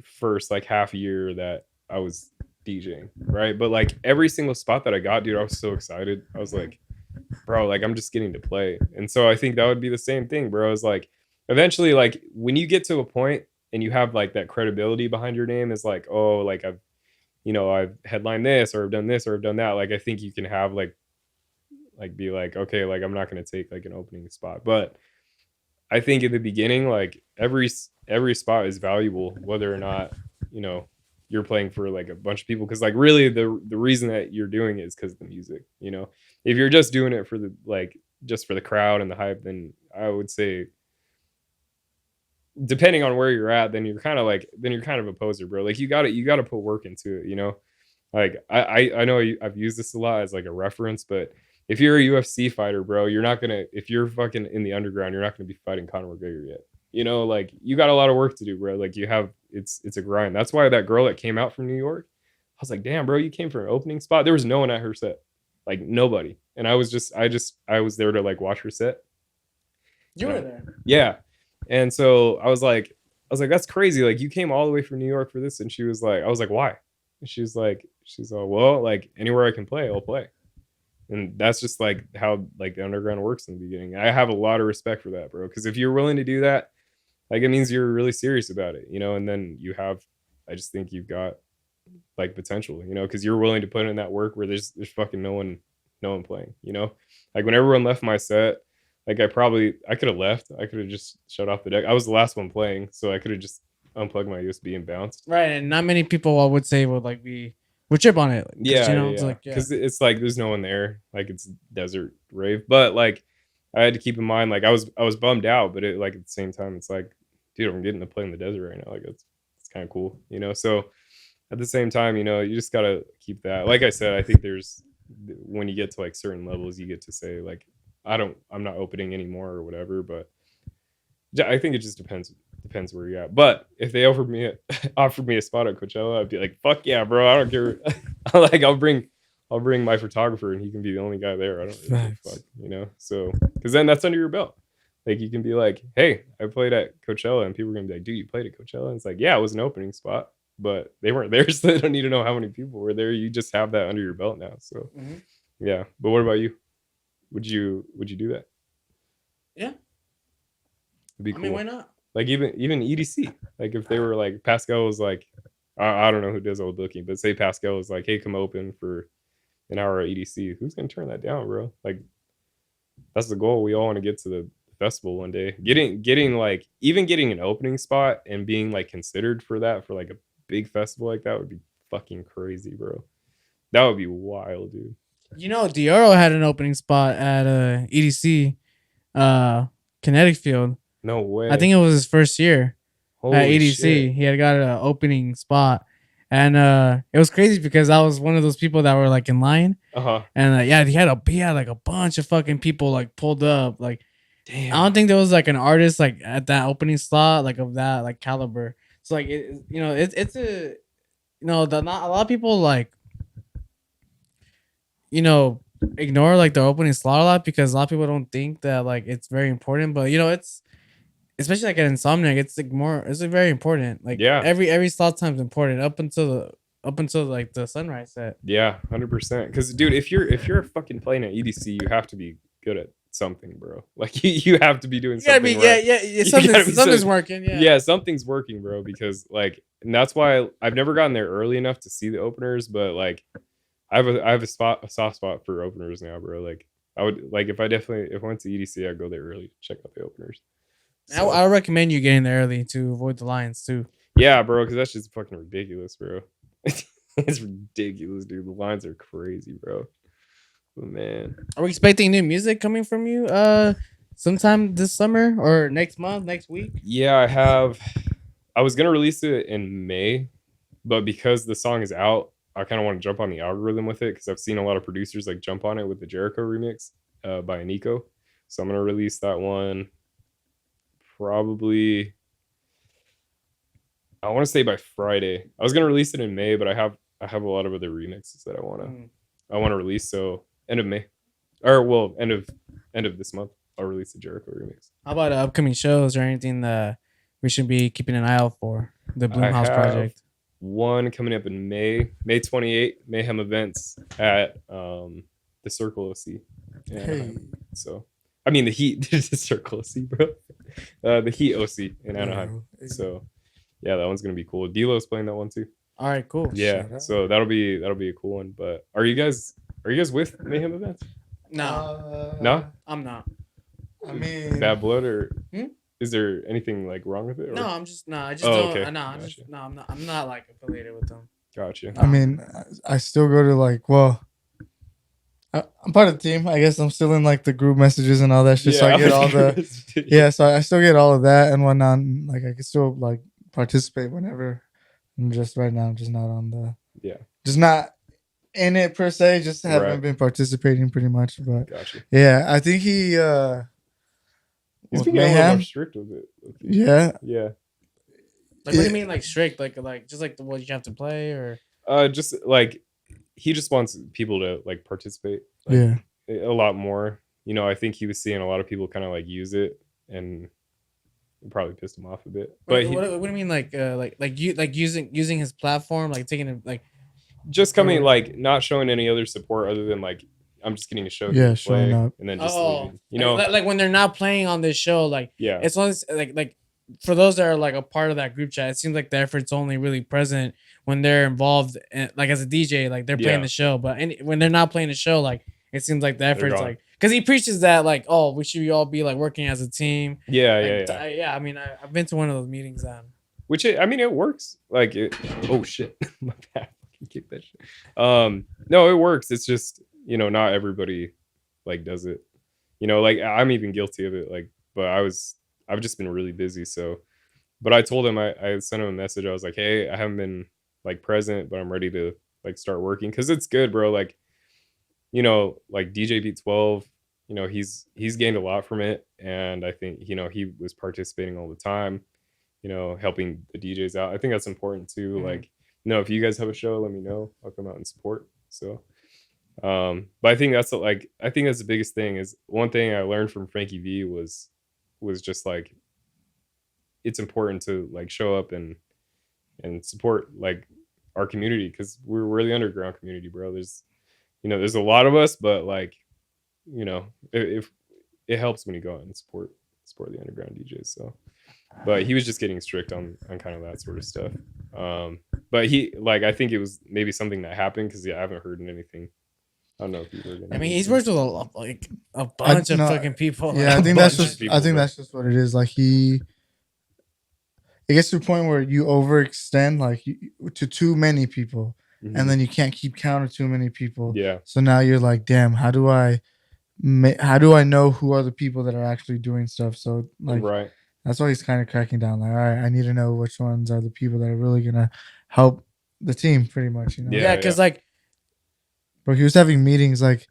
first like half a year that I was DJing, right? But like every single spot that I got, dude, I was so excited. I was like, bro, like I'm just getting to play. And so I think that would be the same thing, bro. It's like eventually, like when you get to a point and you have like that credibility behind your name, is like, oh, like I've headlined this or I've done this or I've done that. Like I think you can have like be like, okay, like I'm not gonna take like an opening spot. But I think in the beginning, like every spot is valuable, whether or not you're playing for like a bunch of people, because like really the reason that you're doing it is because of the music. If you're just doing it for the just for the crowd and the hype, then I would say, depending on where you're at, then you're kind of a poser, bro. Like you gotta put work into it. Like I know I've used this a lot as like a reference, but if you're a UFC fighter, bro, you're not gonna, if you're fucking in the underground, you're not gonna be fighting Conor McGregor yet. Like you got a lot of work to do, bro. Like you have, it's a grind. That's why that girl that came out from New York, I was like, damn, bro, you came from an opening spot. There was no one at her set, like nobody. And I was there to like watch her set. You were there. Yeah. And so I was like, that's crazy. Like you came all the way from New York for this. And she was like, I was like, why? And she's like, well, like anywhere I can play, I'll play. And that's just like how like the underground works in the beginning. I have a lot of respect for that, bro. Because if you're willing to do that, like it means you're really serious about it, and then I just think you've got like potential, because you're willing to put in that work where there's fucking no one playing, like when everyone left my set, like I could have left. I could have just shut off the deck. I was the last one playing, so I could have just unplugged my USB and bounced. Right, and not many people I would say would trip on it. Yeah, because it's like there's no one there. Like it's desert rave, but like I had to keep in mind, like I was bummed out, but it like at the same time, it's like, dude, I'm getting to play in the desert right now. Like it's kind of cool, So at the same time, you just gotta keep that. Like I said, I think when you get to like certain levels, you get to say like, I'm not opening anymore or whatever. But I think it just depends where you're at. But if they offered me a spot at Coachella, I'd be like, fuck yeah, bro. I don't care. Like I'll bring my photographer and he can be the only guy there. I don't really give a fuck, So because then that's under your belt. Like you can be like, hey, I played at Coachella, and people are gonna be like, dude, you played at Coachella? And it's like, yeah, it was an opening spot, but they weren't there, so they don't need to know how many people were there. You just have that under your belt now. So yeah. But what about you? Would you do that? Yeah. It'd be cool. I mean, why not? Like even EDC, like if they were like, Pascal was like, I don't know who does all the booking, but say Pascal was like, hey, come open for an hour at EDC. Who's gonna turn that down, bro? Like that's the goal. We all want to get to the festival one day. Getting like even getting an opening spot and being like considered for that for like a big festival like that would be fucking crazy, bro. That would be wild, dude. Dioro had an opening spot at EDC, Kinetic Field. No way. I think it was his first year at EDC. Shit. He had got an opening spot, and it was crazy because I was one of those people that were like in line. And yeah, he had like a bunch of fucking people like pulled up. Like, damn. I don't think there was like an artist like at that opening slot like of that like caliber. So like it's a not a lot of people like ignore like the opening slot a lot because a lot of people don't think that like it's very important, but it's especially like an Insomniac, it's like it's like very important. Like every slot time's important up until like the sunrise set. Yeah, 100%. Because dude, if you're fucking playing at EDC, you have to be good at something, bro. Like you have to be doing something. Yeah. Something's working. Yeah, something's working, bro. Because like, and that's why I've never gotten there early enough to see the openers, but like, I have a soft spot for openers now, bro. Like, I would like if I went to EDC, I'd go there early to check out the openers. So, I recommend you getting there early to avoid the lines too. Yeah, bro, because that's just fucking ridiculous, bro. It's ridiculous, dude. The lines are crazy, bro. Oh, man. Are we expecting new music coming from you sometime this summer or next month, next week? Yeah, I was gonna release it in May, but because the song is out, I kind of want to jump on the algorithm with it because I've seen a lot of producers like jump on it with the Jericho remix by Nico. So I'm gonna release that one probably, I want to say by Friday. I was gonna release it in May, but I have a lot of other remixes that I want to release. So end of May, or well, end of this month, I'll release the Jericho remix. How about upcoming shows or anything that we should be keeping an eye out for? The Bloomhouse project. One coming up in May 28th, Mayhem Events at the Circle OC. Hey. So I mean the Heat, the Circle OC, bro. The Heat OC in Anaheim. So yeah, that one's gonna be cool. D-Lo's playing that one too. All right, cool. Yeah, so that'll be a cool one. But are you guys with Mayhem Events? No. No? I'm not. I mean, Bad Blood or is there anything like wrong with it? Or? No, I just don't. Okay. No, I'm not like affiliated with them. Gotcha. I mean, I still go to like, well, I'm part of the team. I guess I'm still in like the group messages and all that shit. So I get all the so I still get all of that and whatnot. And, like I can still like participate whenever. I'm just right now, just not on the just not in it per se. Just haven't been participating pretty much. But yeah, I think he he's been getting a little more strict with it. Yeah. Like, what do you mean, like strict? Like just like what you have to play, or just like he just wants people to like participate. Like, a lot more. You know, I think he was seeing a lot of people kind of like use it, and it probably pissed him off a bit. But what do you mean, like using his platform, like taking it, like just coming, like not showing any other support other than like I'm just getting a show. Yeah, showing up, and then just leaving. You know, like when they're not playing on this show, like it's only like for those that are like a part of that group chat, it seems like the effort's only really present when they're involved, like as a DJ, like they're playing the show. But when they're not playing the show, like it seems like the effort's like, because he preaches that like, oh, we should all be like working as a team. Yeah. I mean, I've been to one of those meetings. Which it works. Like oh shit, my bad. Kick that shit. No, it works. It's just, you know, not everybody like does it. You know, like I'm even guilty of it. Like, but I've just been really busy. So, but I told him, I sent him a message. I was like, hey, I haven't been like present, but I'm ready to like start working. Cause it's good, bro. Like, you know, like DJ Beat 12, you know, he's gained a lot from it. And I think, you know, he was participating all the time, you know, helping the DJs out. I think that's important too. Like, you know, if you guys have a show, let me know. I'll come out and support. So, but I think that's the biggest thing. Is one thing I learned from Frankie V was just like, it's important to like show up and support like our community, because we're the underground community, bro. There's a lot of us, but like, you know, if it helps when you go out and support the underground DJs. So, but he was just getting strict on kind of that sort of stuff. But he, like, I think it was maybe something that happened because I haven't heard anything. I don't know if you heard anything. I mean, he's worked with a bunch of fucking people. Yeah, I think that's just what it is. Like it gets to a point where you overextend like to too many people, and then you can't keep count of too many people. Yeah. So now you're like, damn, how do I know who are the people that are actually doing stuff? So like, that's why he's kind of cracking down. Like, all right, I need to know which ones are the people that are really gonna help the team, pretty much. You know? Yeah, because like, bro, he was having meetings like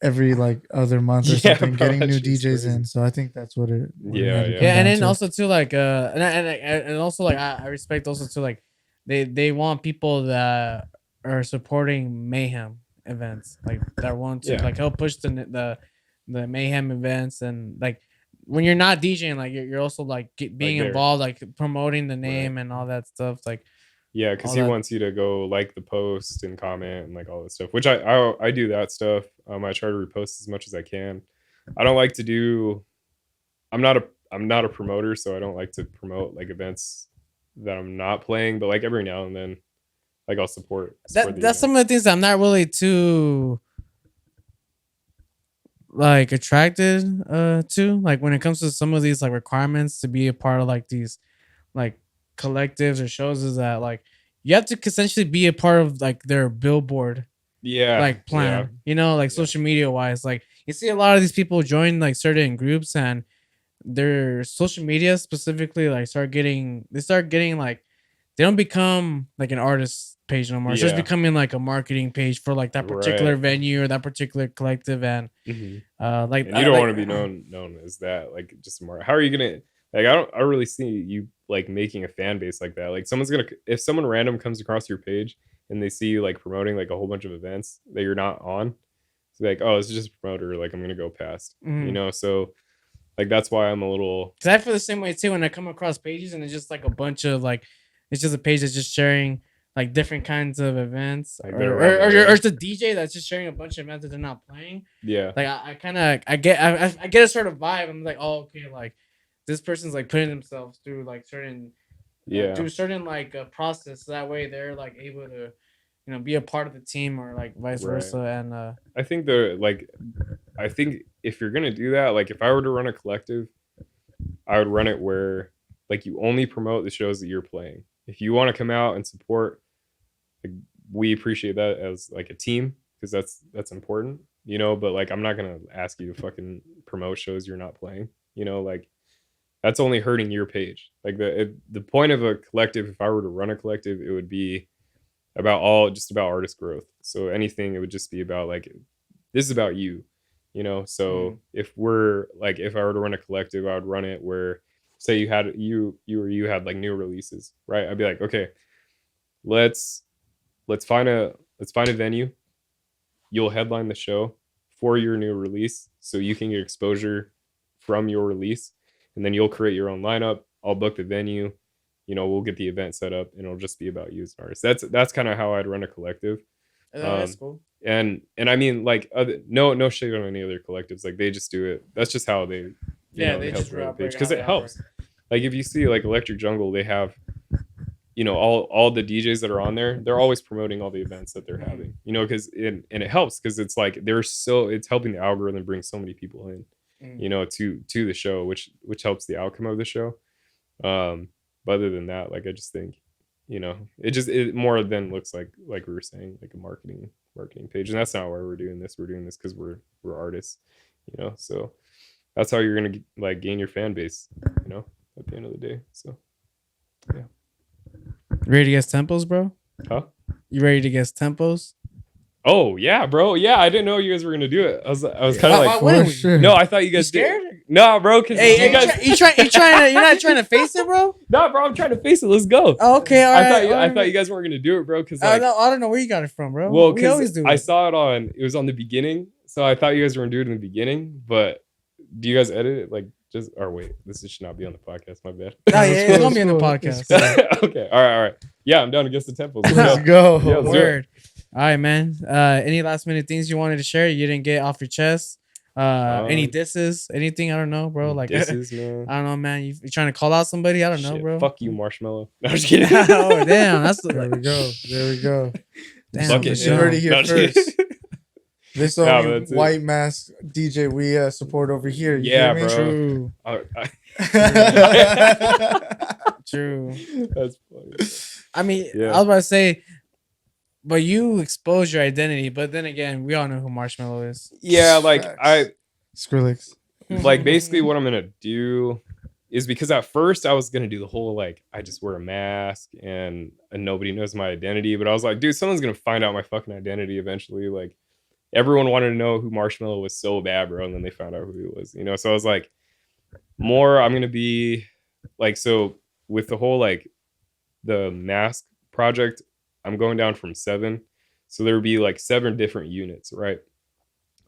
every like other month or something, bro, getting new DJs crazy in. So I think that's what it. Yeah, and then also too like and also like I respect also too like they want people that are supporting Mayhem events, like that want to like help push the mayhem events, and like when you're not DJing, like you're also like being involved, like promoting the name and all that stuff, like. Yeah, because he wants you to go like the post and comment and like all that stuff, which I do that stuff. I try to repost as much as I can. I don't like to do. I'm not a promoter, so I don't like to promote like events that I'm not playing. But like every now and then, like I'll support that's some of the things that I'm not really too like attracted to. Like when it comes to some of these like requirements to be a part of like these like collectives or shows, is that like you have to essentially be a part of like their billboard like plan, you know, like social media wise. Like you see a lot of these people join like certain groups, and their social media specifically like start getting like they don't become like an artist page no more. It's just becoming like a marketing page for like that particular venue or that particular collective, and like and you don't want to be known as that, like just more. How are you gonna like? I don't really see you like making a fan base like that. Like if someone random comes across your page and they see you like promoting like a whole bunch of events that you're not on, it's like, oh, it's just a promoter, like I'm gonna go past, you know. So like that's why I'm a little, because I feel the same way too when I come across pages and it's just like a bunch of like, it's just a page that's just sharing like different kinds of events, like or it's a DJ that's just sharing a bunch of events that they're not playing. Yeah, like I get a sort of vibe. I'm like, oh, okay, like this person's like putting themselves through like certain through certain like process, so that way they're like able to, you know, be a part of the team, or like vice versa. And I think if you're gonna do that, like if I were to run a collective, I would run it where like you only promote the shows that you're playing. If you want to come out and support, like, we appreciate that as like a team, because that's important, you know. But like I'm not gonna ask you to fucking promote shows you're not playing, you know. Like that's only hurting your page. Like the point of a collective, if I were to run a collective, it would be about artist growth. So anything, it would just be about like, this is about you, you know. So if I were to run a collective, I would run it where, say you had like new releases, right? I'd be like, okay, let's find a venue. You'll headline the show for your new release, so you can get exposure from your release, and then you'll create your own lineup. I'll book the venue, you know, we'll get the event set up, and it'll just be about you as an artist. That's kind of how I'd run a collective. That's cool. And I mean, like, no shade on any other collectives. Like they just do it. That's just how they they help run the page, because it helps. Like if you see like Electric Jungle, they have, you know, all the DJs that are on there, they're always promoting all the events that they're having, you know, because and it helps, because it's like it's helping the algorithm bring so many people in, you know, to the show, which helps the outcome of the show. But other than that, like I just think, you know, it more than looks like we were saying, like a marketing page, and that's not why we're doing this. We're doing this because we're artists, you know. So that's how you're gonna like gain your fan base, you know, at the end of the day. So yeah. Ready to guess tempos, bro? Huh? You ready to guess tempos? Oh yeah, bro. Yeah, I didn't know you guys were gonna do it. I was kind of like, sure. No, I thought you guys scared? No, bro. Cause hey, you're not trying to face it, bro? No, bro. I'm trying to face it. Let's go. Oh, okay, all right. I thought you guys weren't gonna do it, bro. Because like, I don't know where you got it from, bro. Well, we always do. I saw it was on the beginning, so I thought you guys were gonna do it in the beginning. But do you guys edit it like? Wait, this should not be on the podcast. My bad. Oh, yeah, it's gonna be on the podcast. Okay, all right. Yeah, I'm down to guess the tempos. Let's go. Yeah, word. All right, man. Any last minute things you wanted to share? You didn't get off your chest? Any disses? Anything? I don't know, bro. Like disses, man. I don't know, man. You trying to call out somebody? I don't know, bro. Fuck you, Marshmallow. No, I'm just kidding. Oh, damn. That's there we go. There we go. Damn, you heard it here first. This only white mask DJ we support over here. You yeah, bro. True. True. That's funny. I mean, I was about to say, but you expose your identity. But then again, we all know who Marshmallow is. Yeah, like Skrillex. Like basically, what I'm gonna do is, because at first I was gonna do the whole like I just wear a mask and nobody knows my identity. But I was like, dude, someone's gonna find out my fucking identity eventually. Like everyone wanted to know who Marshmallow was so bad, bro, and then they found out who he was. You know, so I was like, I'm gonna be like, so with the whole like the mask project, I'm going down from 7. So there would be like 7 different units, right?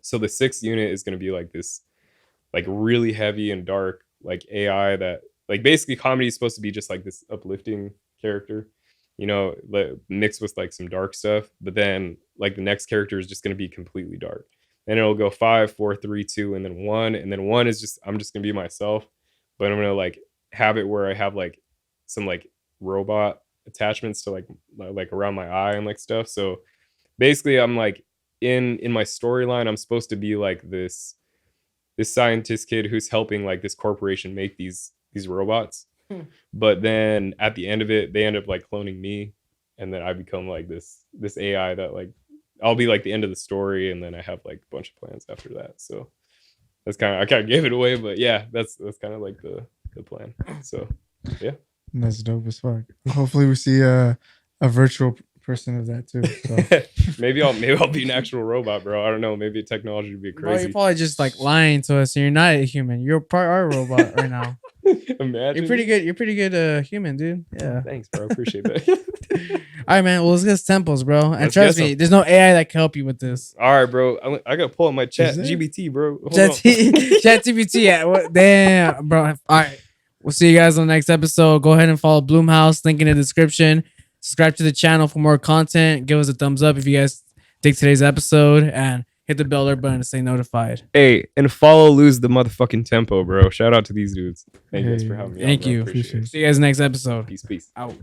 So the 6th unit is going to be like this, like really heavy and dark, like AI that, like basically comedy is supposed to be just like this uplifting character, mixed with like some dark stuff. But then like the next character is just going to be completely dark. Then it'll go 5, 4, 3, 2, and then 1. And then 1 is just, I'm just going to be myself, but I'm going to like have it where I have like some like robot attachments to like around my eye and like stuff. So basically I'm like in my storyline, I'm supposed to be like this scientist kid who's helping like this corporation make these robots. But then at the end of it, they end up like cloning me, and then I become like this AI that like I'll be like the end of the story, and then I have like a bunch of plans after that. So that's kind of, I kind of gave it away, but yeah, that's kind of like the plan. So yeah, that's dope as fuck. Hopefully we see a virtual person of that too. So. maybe I'll be an actual robot, bro. I don't know. Maybe technology would be crazy. Bro, you're probably just like lying to us, and you're not a human. You're probably a robot right now. Imagine. You're pretty good human, dude. Yeah. Thanks, bro. Appreciate that. All right, man. Well, let's get tempos, bro. And trust me, there's no AI that can help you with this. All right, bro. I gotta pull up my chat GPT, bro. Chat GPT. Yeah. Damn, bro. All right. We'll see you guys on the next episode. Go ahead and follow Bloomhouse. Link in the description. Subscribe to the channel for more content. Give us a thumbs up if you guys dig today's episode, and hit the bell alert button to stay notified. Hey, and follow Lose the motherfucking Tempo, bro. Shout out to these dudes. Thank you guys for having me. Thank you. See you guys next episode. Peace. Out.